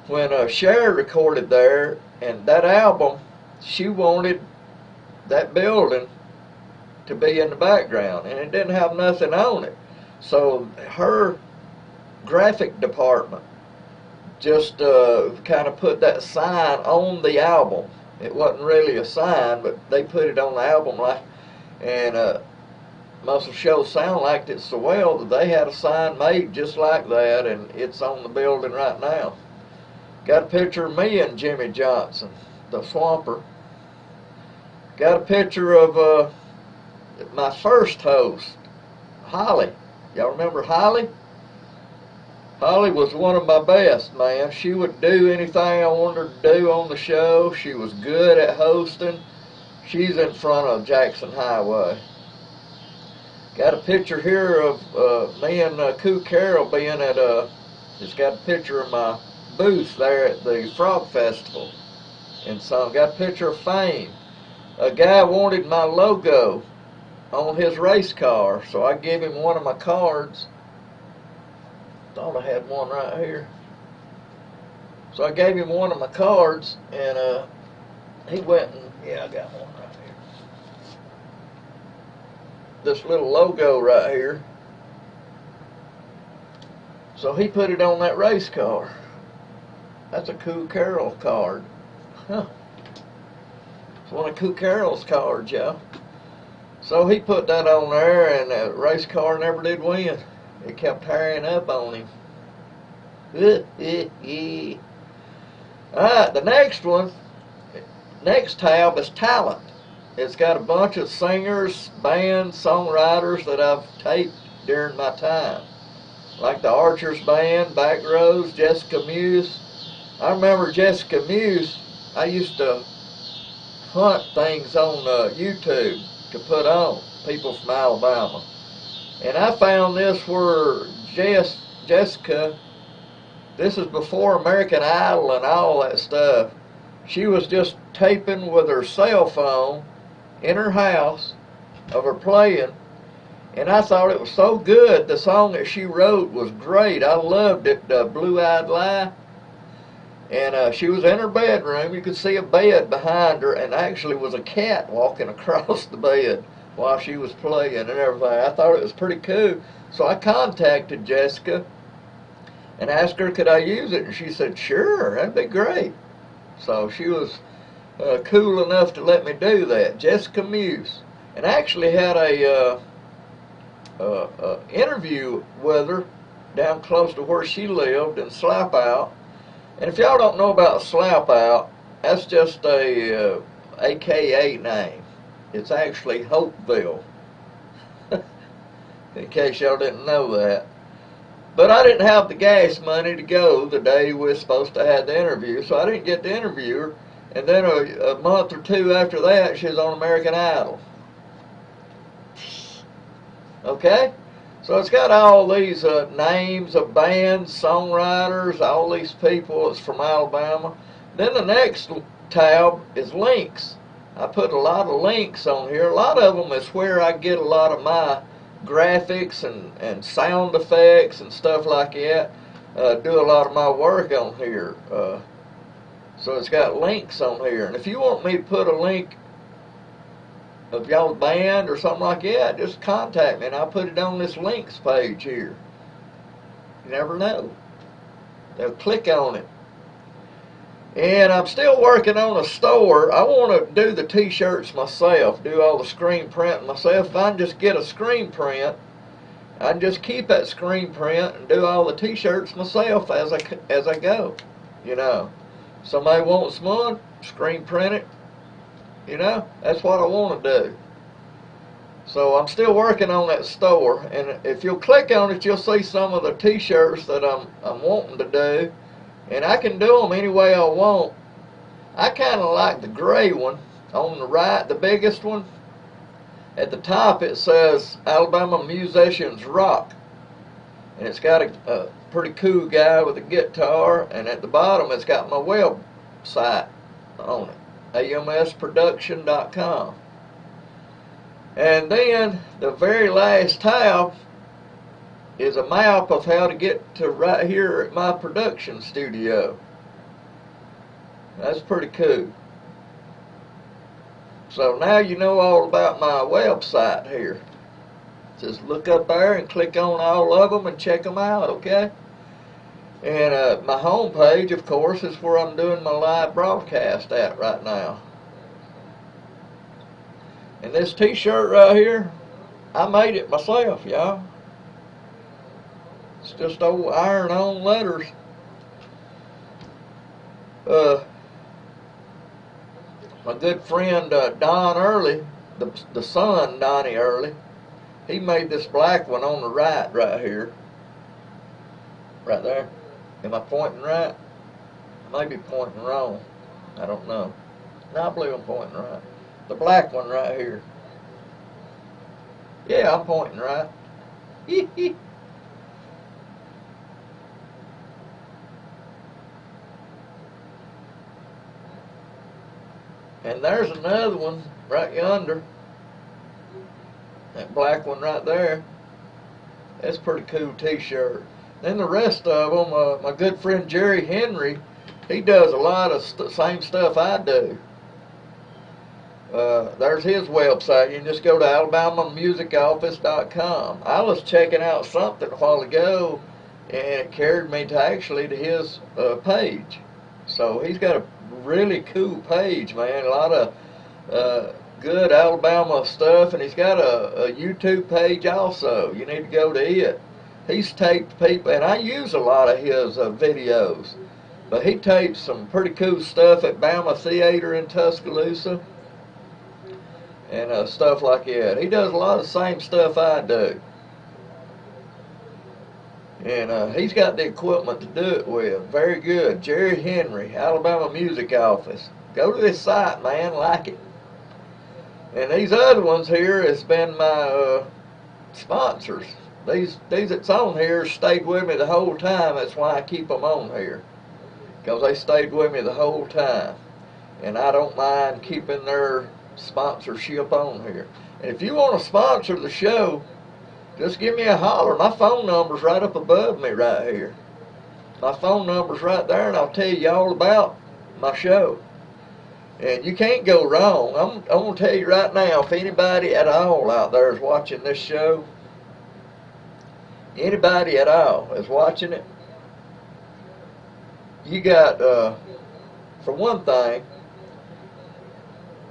When Cher recorded there, and that album, she wanted that building to be in the background, and it didn't have nothing on it. So her graphic department just kind of put that sign on the album. It wasn't really a sign, but they put it on the album, and Muscle Shoals Sound liked it so well that they had a sign made just like that, and it's on the building right now. Got a picture of me and Jimmy Johnson, the Swamper. Got a picture of my first host, Holly. Y'all remember Holly? Holly was one of my best, man. She would do anything I wanted her to do on the show. She was good at hosting. She's in front of Jackson Highway. Got a picture here of me and Coot Carroll being at just got a picture of my booth there at the Frog Festival. And so got a picture of Fame. A guy wanted my logo on his race car, so I gave him one of my cards. Thought I had one right here. So I gave him one of my cards, and he went and, yeah, I got one right here. This little logo right here. So he put it on that race car. That's a Coot Carroll card. Huh. It's one of Coot Carroll's cards, y'all. So he put that on there, and that race car never did win. It kept tearing up on him. Alright, the next one, next tab is talent. It's got a bunch of singers, bands, songwriters that I've taped during my time. Like the Archers Band, Back Rows, Jessica Muse. I remember Jessica Muse, I used to hunt things on YouTube to put on, people from Alabama. And I found this where Jessica, this is before American Idol and all that stuff. She was just taping with her cell phone in her house of her playing. And I thought it was so good. The song that she wrote was great. I loved it, Blue Eyed Lie. And she was in her bedroom. You could see a bed behind her, and actually was a cat walking across the bed while she was playing and everything. I thought it was pretty cool. So I contacted Jessica and asked her could I use it, and she said, sure, that'd be great. So she was cool enough to let me do that. Jessica Muse. And I actually had a interview with her down close to where she lived in Slap Out. And if y'all don't know about Slap Out, that's just a AKA name. It's actually Hopeville, in case y'all didn't know that. But I didn't have the gas money to go the day we were supposed to have the interview, so I didn't get to interview her. And then a month or two after that, she was on American Idol. Okay? So it's got all these names of bands, songwriters, all these people. It's from Alabama. Then the next tab is links. I put a lot of links on here. A lot of them is where I get a lot of my graphics and sound effects and stuff like that. Do a lot of my work on here. So it's got links on here. And if you want me to put a link of y'all's band or something like that, just contact me and I'll put it on this links page here. You never know. They'll click on it. And I'm still working on a store. I want to do the t-shirts myself, do all the screen printing myself. If I can just get a screen print, I can just keep that screen print and do all the t-shirts myself as I go. You know, somebody wants one, screen print it. You know, that's what I want to do. So I'm still working on that store, and if you'll click on it, you'll see some of the t-shirts that I'm wanting to do, and I can do them any way I want. I kind of like the gray one on the right, the biggest one. At the top it says Alabama Musicians Rock, and it's got a pretty cool guy with a guitar, and at the bottom it's got my website on it, AlabamaMusicSceneTV.com. And then the very last tab is a map of how to get to right here at my production studio. That's pretty cool. So now you know all about my website here. Just look up there and click on all of them and check them out, okay? And my home page, of course, is where I'm doing my live broadcast at right now. And this t-shirt right here, I made it myself, y'all. It's just old iron-on letters. My good friend Don Early, the son Donnie Early, he made this black one on the right here. Right there. Am I pointing right? I may be pointing wrong. I don't know. No, I believe I'm pointing right. The black one right here. Yeah, I'm pointing right. And there's another one right yonder. That black one right there. That's a pretty cool t-shirt. Then the rest of them, my good friend Jerry Henry, he does a lot of same stuff I do. There's his website. You can just go to AlabamaMusicOffice.com. I was checking out something a while ago, and it carried me to his page. So he's got a really cool page, man. A lot of good Alabama stuff, and he's got a YouTube page also. You need to go to it. He's taped people, and I use a lot of his videos, but he tapes some pretty cool stuff at Bama Theater in Tuscaloosa and stuff like that. He does a lot of the same stuff I do, and he's got the equipment to do it with. Very good. Jerry Henry, Alabama Music Office. Go to this site, man. Like it. And these other ones here has been my sponsors. These that's on here stayed with me the whole time. That's why I keep them on here, because they stayed with me the whole time, and I don't mind keeping their sponsorship on here. And if you want to sponsor the show, just give me a holler. My phone number's right up above me right here. My phone number's right there, and I'll tell you all about my show. And you can't go wrong. I'm going to tell you right now, if anybody at all out there is watching this show, anybody at all is watching it, you got, for one thing,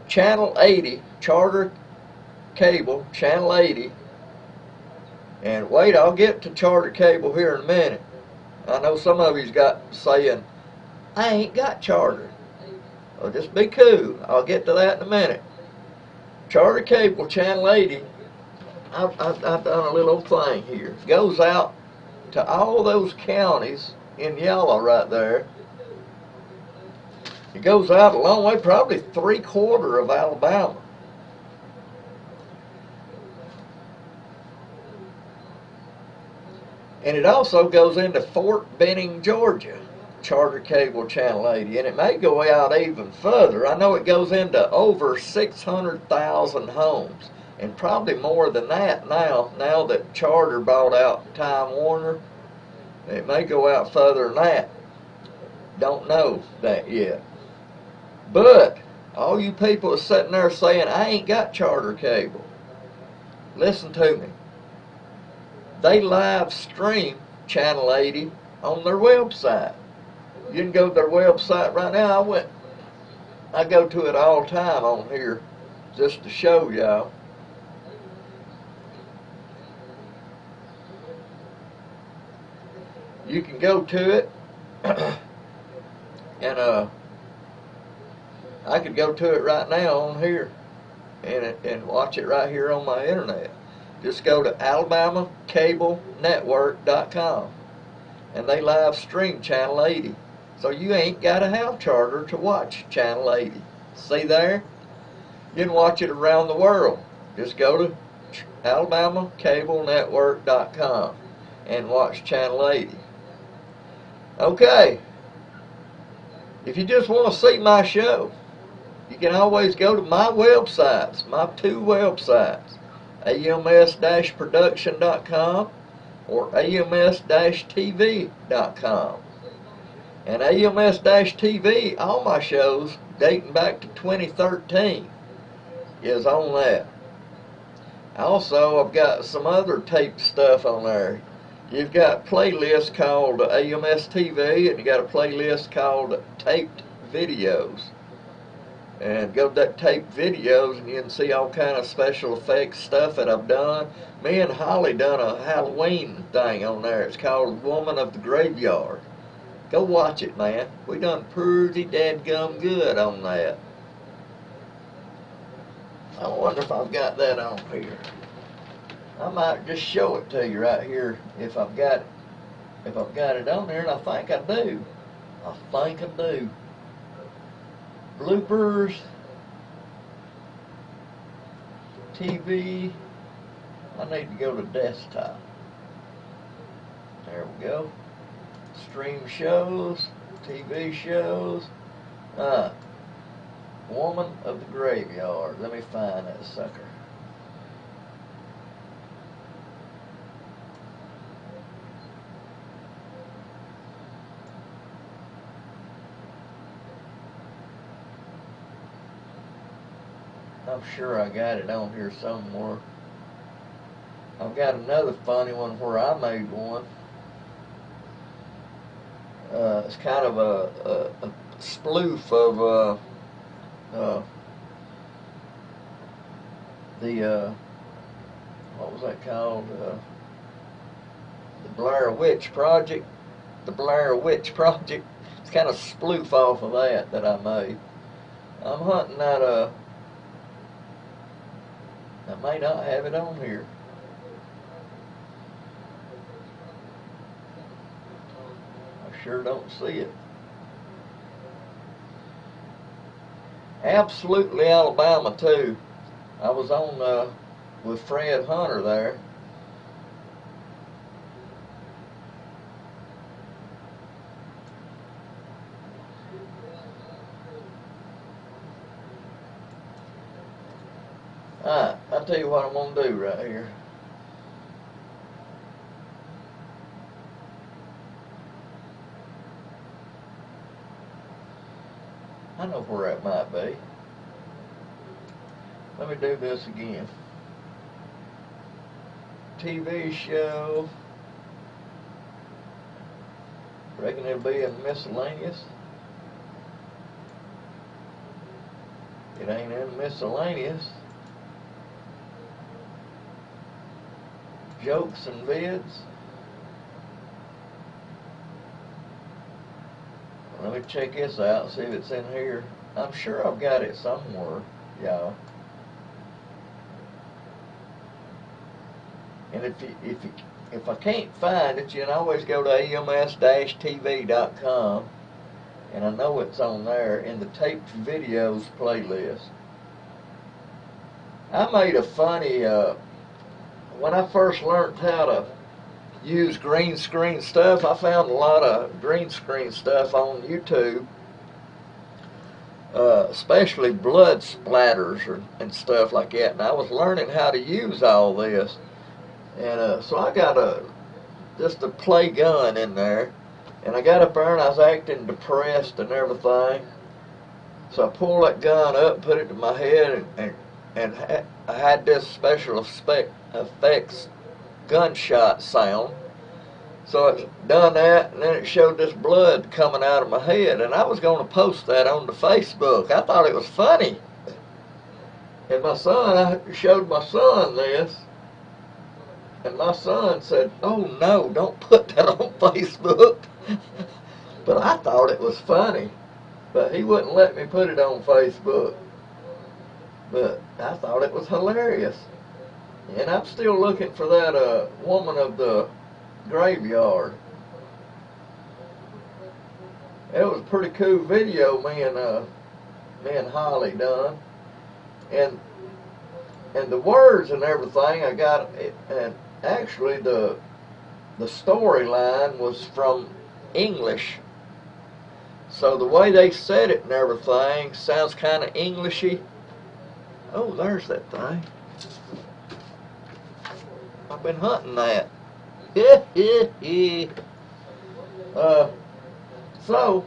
Channel 80, Charter Cable, Channel 80, and wait, I'll get to Charter Cable here in a minute. I know some of you's got saying, I ain't got Charter. Well, just be cool. I'll get to that in a minute. Charter Cable, Channel 80, I've done a little thing here. It goes out to all those counties in yellow right there. It goes out a long way, probably 3/4 of Alabama. And it also goes into Fort Benning, Georgia, Charter Cable Channel 80. And it may go out even further. I know it goes into over 600,000 homes. And probably more than that now that Charter bought out Time Warner. It may go out further than that. Don't know that yet. But all you people are sitting there saying, I ain't got Charter Cable. Listen to me. They live stream Channel 80 on their website. You can go to their website right now. I go to it all the time on here just to show y'all. You can go to it and I could go to it right now on here and watch it right here on my internet. Just go to AlabamaCableNetwork.com and they live stream Channel 80. So you ain't got to have Charter to watch Channel 80. See there? You can watch it around the world. Just go to AlabamaCableNetwork.com and watch Channel 80. Okay. If you just want to see my show, you can always go to my websites, my 2 websites, AMS-production.com or AMS-TV.com. And AMS-TV, all my shows dating back to 2013 is on that. Also, I've got some other taped stuff on there. You've got playlists called AMS TV, and you got a playlist called Taped Videos. And go to that taped videos, and you can see all kind of special effects stuff that I've done. Me and Holly done a Halloween thing on there. It's called Woman of the Graveyard. Go watch it, man. We done pretty dadgum good on that. I wonder if I've got that on here. I might just show it to you right here if I've got it. If I've got it on there, and I think I do. I think I do. Bloopers. TV. I need to go to desktop. There we go. Stream shows. TV shows. Woman of the Graveyard. Let me find that sucker. I'm sure I got it on here somewhere. I've got another funny one where I made one. It's kind of a spoof of what was that called? The Blair Witch Project. The Blair Witch Project. It's kind of spoof off of that I made. I'm hunting that I may not have it on here. I sure don't see it. Absolutely Alabama too. I was on with Fred Hunter there. Alright, I'll tell you what I'm going to do right here. I know where that might be. Let me do this again. TV show. Reckon it'll be in miscellaneous. It ain't in miscellaneous. Jokes and vids. Let me check this out, see if it's in here. I'm sure I've got it somewhere, y'all. And if I can't find it, you can always go to AlabamaMusicSceneTV.com, and I know it's on there in the taped videos playlist. I made a funny, when I first learned how to use green screen stuff, I found a lot of green screen stuff on YouTube, especially blood splatters and stuff like that, and I was learning how to use all this. And so I got just a play gun in there, and I got up there and I was acting depressed and everything. So I pulled that gun up, put it to my head, and I had this special effects gunshot sound. So it done that, and then it showed this blood coming out of my head, and I was going to post that on the Facebook. I thought it was funny. And I showed my son this, and my son said, "Oh no, don't put that on Facebook." But I thought it was funny. But he wouldn't let me put it on Facebook. But I thought it was hilarious. And I'm still looking for that woman of the graveyard. It was a pretty cool video me and Holly done. And the words and everything I got it, and actually the storyline was from English. So the way they said it and everything sounds kind of Englishy. Oh, there's that thing. I've been hunting that. So,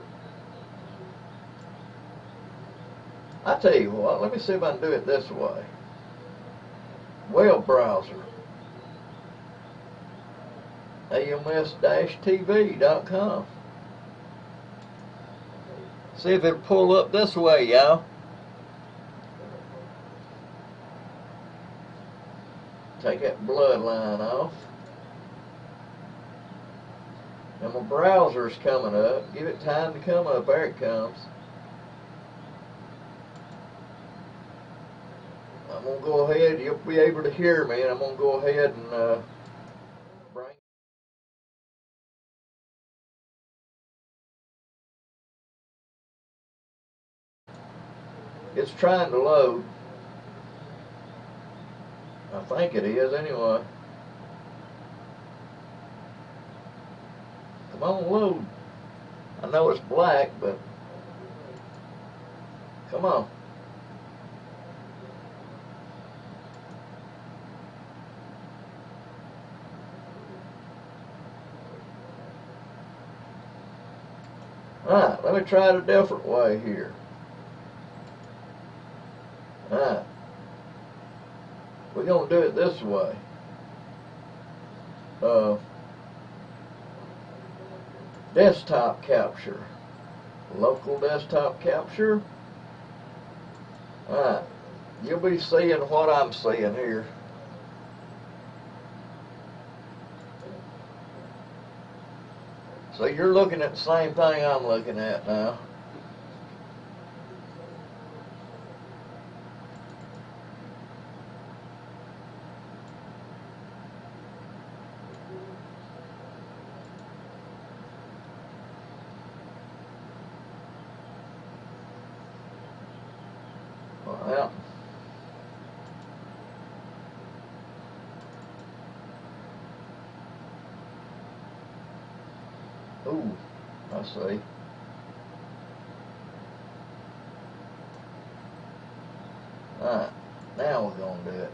I tell you what, let me see if I can do it this way. Web browser. ALBamaMusicSceneTV.com. See if it'll pull up this way, y'all. Take that bloodline off. And my browser's coming up. Give it time to come up. There it comes. I'm going to go ahead. You'll be able to hear me. And I'm going to go ahead and bring. It's trying to load. I think it is anyway. Come on, load. I know it's black, but come on. Alright, let me try it a different way here. Alright. We're going to do it this way. Desktop capture. Local desktop capture. Alright. You'll be seeing what I'm seeing here. So you're looking at the same thing I'm looking at now. Well, ooh, I see. Alright, now we're going to do it.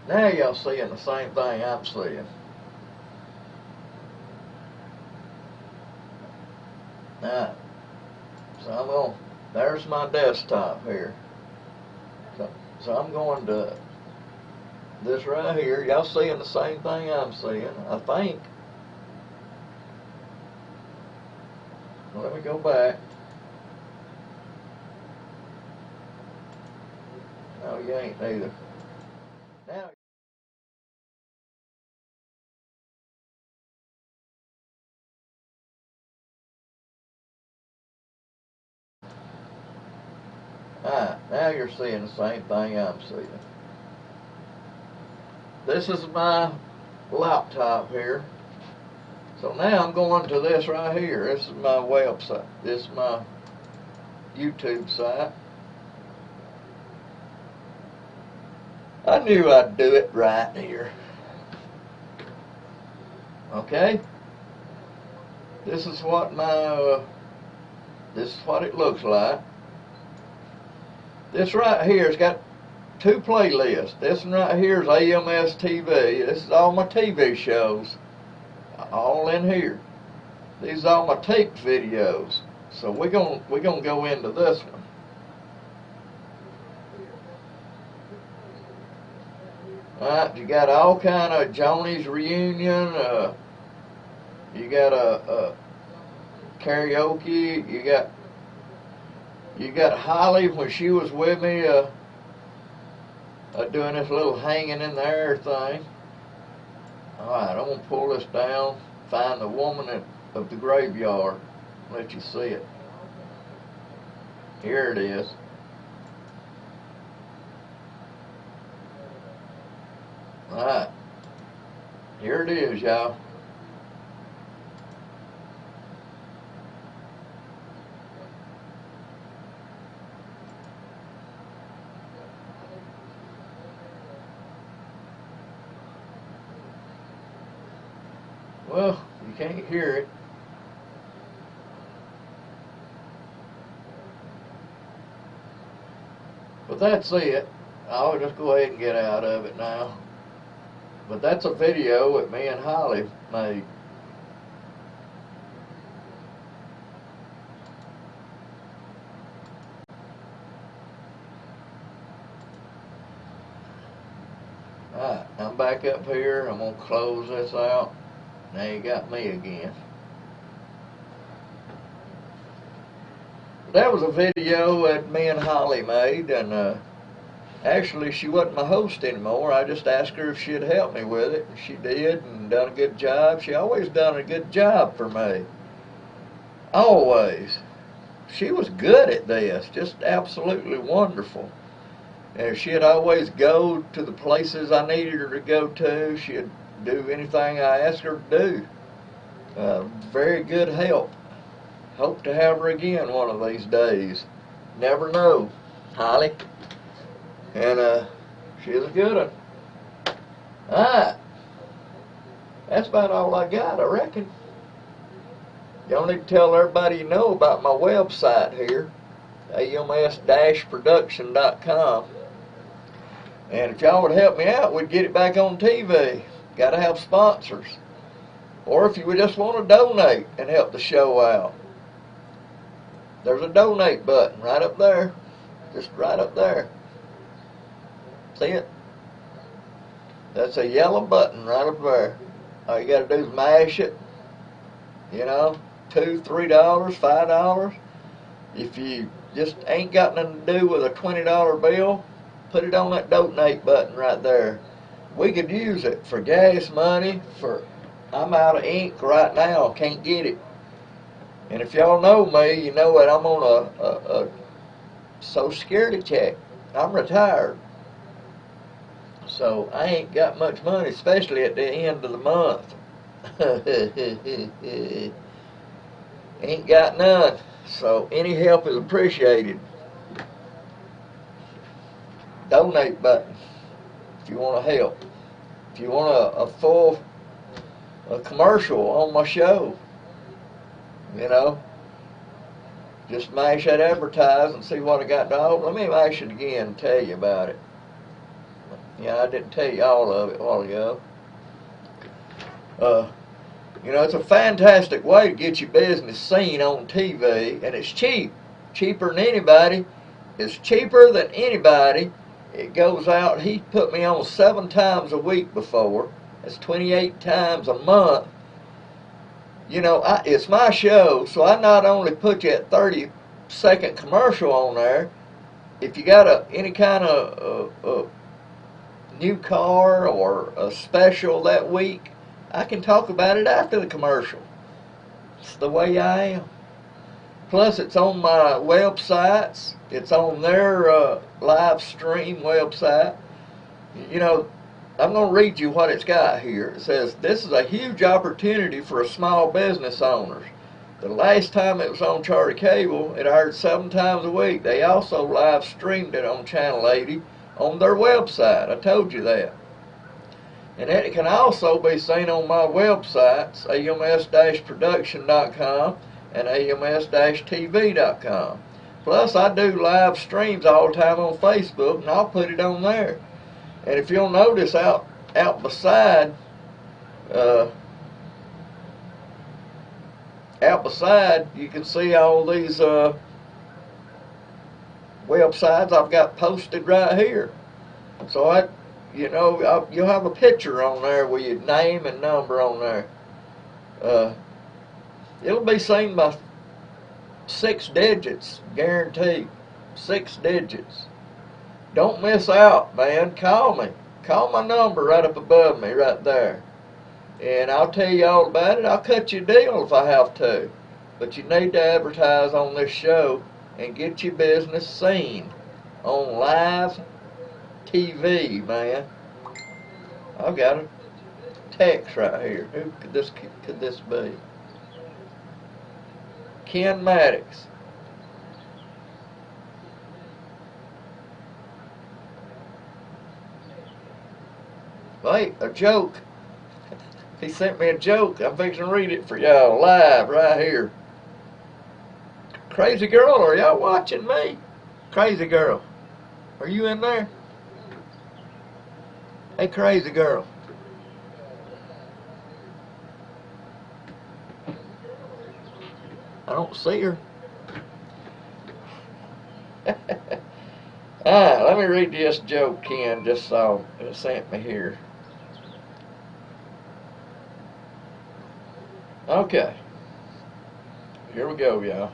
Now y'all seeing the same thing I'm seeing. Alright, so I'm going, there's my desktop here. So I'm going to this right here. Y'all seeing the same thing I'm seeing, I think. Well, let me go back. No, you ain't neither. Now. Alright, now you're seeing the same thing I'm seeing. This is my laptop here. So now I'm going to this right here. This is my website. This is my YouTube site. I knew I'd do it right here. Okay. This is what this is what it looks like. This right here has got two playlists. This one right here is AMS TV. This is all my TV shows, all in here. These are all my taped videos. So we're gonna go into this one. Alright, you got all kind of Joni's reunion. You got a karaoke. You got Holly when she was with me doing this little hanging in the air thing. Alright, I'm going to pull this down, find the woman of the graveyard, let you see it. Here it is. Alright, here it is, y'all. Well, you can't hear it. But that's it. I'll just go ahead and get out of it now. But that's a video that me and Holly made. Alright, I'm back up here. I'm going to close this out. Now you got me again. That was a video that me and Holly made, and actually she wasn't my host anymore. I just asked her if she'd help me with it, and she did, and done a good job. She always done a good job for me. Always. She was good at this, just absolutely wonderful. And she'd always go to the places I needed her to go to. She'd do anything I asked her to do. Very good help. Hope to have her again one of these days. Never know, Holly. And she's a good one. Alright. That's about all I got, I reckon. Y'all need to tell everybody you know about my website here, ALBAMus-production.com. And if y'all would help me out, we'd get it back on TV. Got to have sponsors. Or if you would just want to donate and help the show out, there's a donate button right up there. Just right up there. See it? That's a yellow button right up there. All you got to do is mash it. You know, $2, $3, $5. If you just ain't got nothing to do with a $20 bill, put it on that donate button right there. We could use it for gas money. I'm out of ink right now. Can't get it. And if y'all know me, you know that I'm on a Social Security check. I'm retired. So I ain't got much money, especially at the end of the month. Ain't got none. So any help is appreciated. Donate button if you want to help. If you want a full commercial on my show, you know, just mash that advertise and see what I got to offer. Let me mash it again and tell you about it. Yeah, I didn't tell you all of it a while ago. You know, it's a fantastic way to get your business seen on TV, and it's cheap. Cheaper than anybody. It's cheaper than anybody. It goes out. He put me on 7 times a week before. That's 28 times a month. You know, it's my show, so I not only put you at 30-second commercial on there. If you got any kind of new car or a special that week, I can talk about it after the commercial. It's the way I am. Plus, it's on my websites. It's on their live stream website. You know, I'm going to read you what it's got here. It says, this is a huge opportunity for small business owners. The last time it was on Charter Cable, it aired 7 times a week. They also live streamed it on Channel 80 on their website. I told you that. And it can also be seen on my websites, ams-production.com and ams-tv.com. Plus, I do live streams all the time on Facebook, and I'll put it on there. And if you'll notice out beside, you can see all these websites I've got posted right here. So you'll have a picture on there with your name and number on there. It'll be seen by 6 digits, guaranteed. 6 digits. Don't miss out, man. Call me. Call my number right up above me, right there. And I'll tell you all about it. I'll cut you a deal if I have to. But you need to advertise on this show and get your business seen on live TV, man. I've got a text right here. Who could this be? Ken Maddox. Wait, a joke. He sent me a joke. I'm fixing to read it for y'all live right here. Crazy girl, are y'all watching me? Crazy girl, are you in there? Hey, crazy girl. I don't see her. Let me read this joke Ken just sent me here. Okay. Here we go, y'all.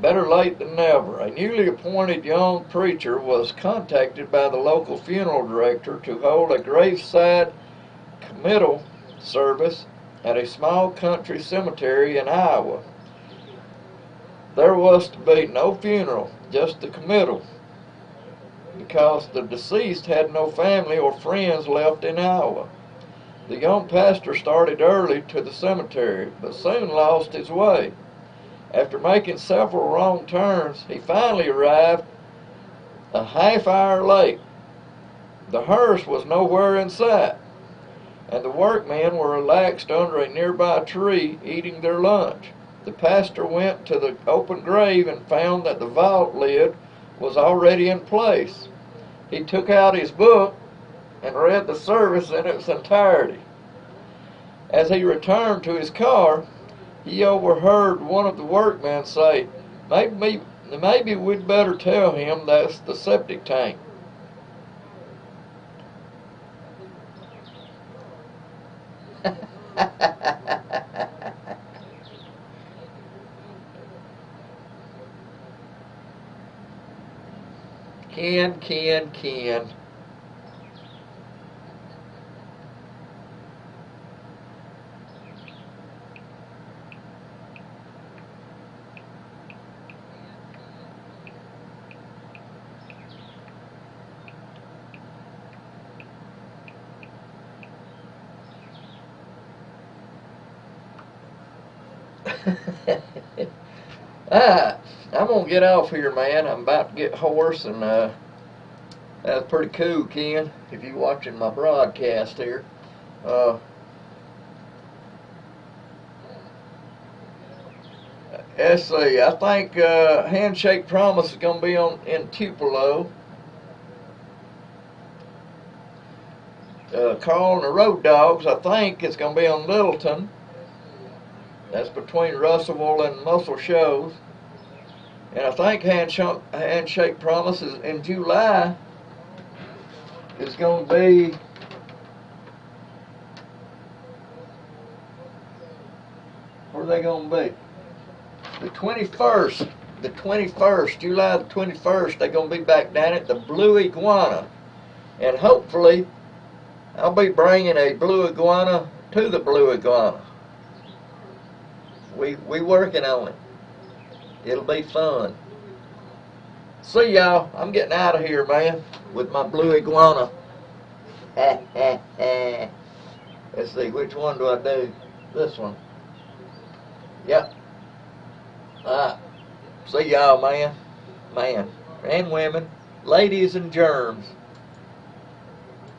Better late than never. A newly appointed young preacher was contacted by the local funeral director to hold a graveside committal service at a small country cemetery in Iowa. There was to be no funeral, just the committal, because the deceased had no family or friends left in Iowa. The young pastor started early to the cemetery, but soon lost his way. After making several wrong turns, he finally arrived a half hour late. The hearse was nowhere in sight, and the workmen were relaxed under a nearby tree eating their lunch. The pastor went to the open grave and found that the vault lid was already in place. He took out his book and read the service in its entirety. As he returned to his car, he overheard one of the workmen say, maybe we'd better tell him that's the septic tank. Ken. I'm gonna get off here, man. I'm about to get hoarse, and that's pretty cool, Ken, if you're watching my broadcast here. Let's see, I think Handshake Promise is gonna be in Tupelo. Carl and the Road Dogs, I think it's gonna be on Littleton. That's between Russellville and Muscle Shoals. And I think Handshake Promise is in July. It's going to be where are they going to be? The 21st. The 21st, July the 21st, they're going to be back down at the Blue Iguana. And hopefully, I'll be bringing a Blue Iguana to the Blue Iguana. We working on it. It'll be fun. See y'all. I'm getting out of here, man, with my blue iguana. Let's see, which one do I do? This one. Yep. Alright. See y'all, man. Man. And women. Ladies and germs.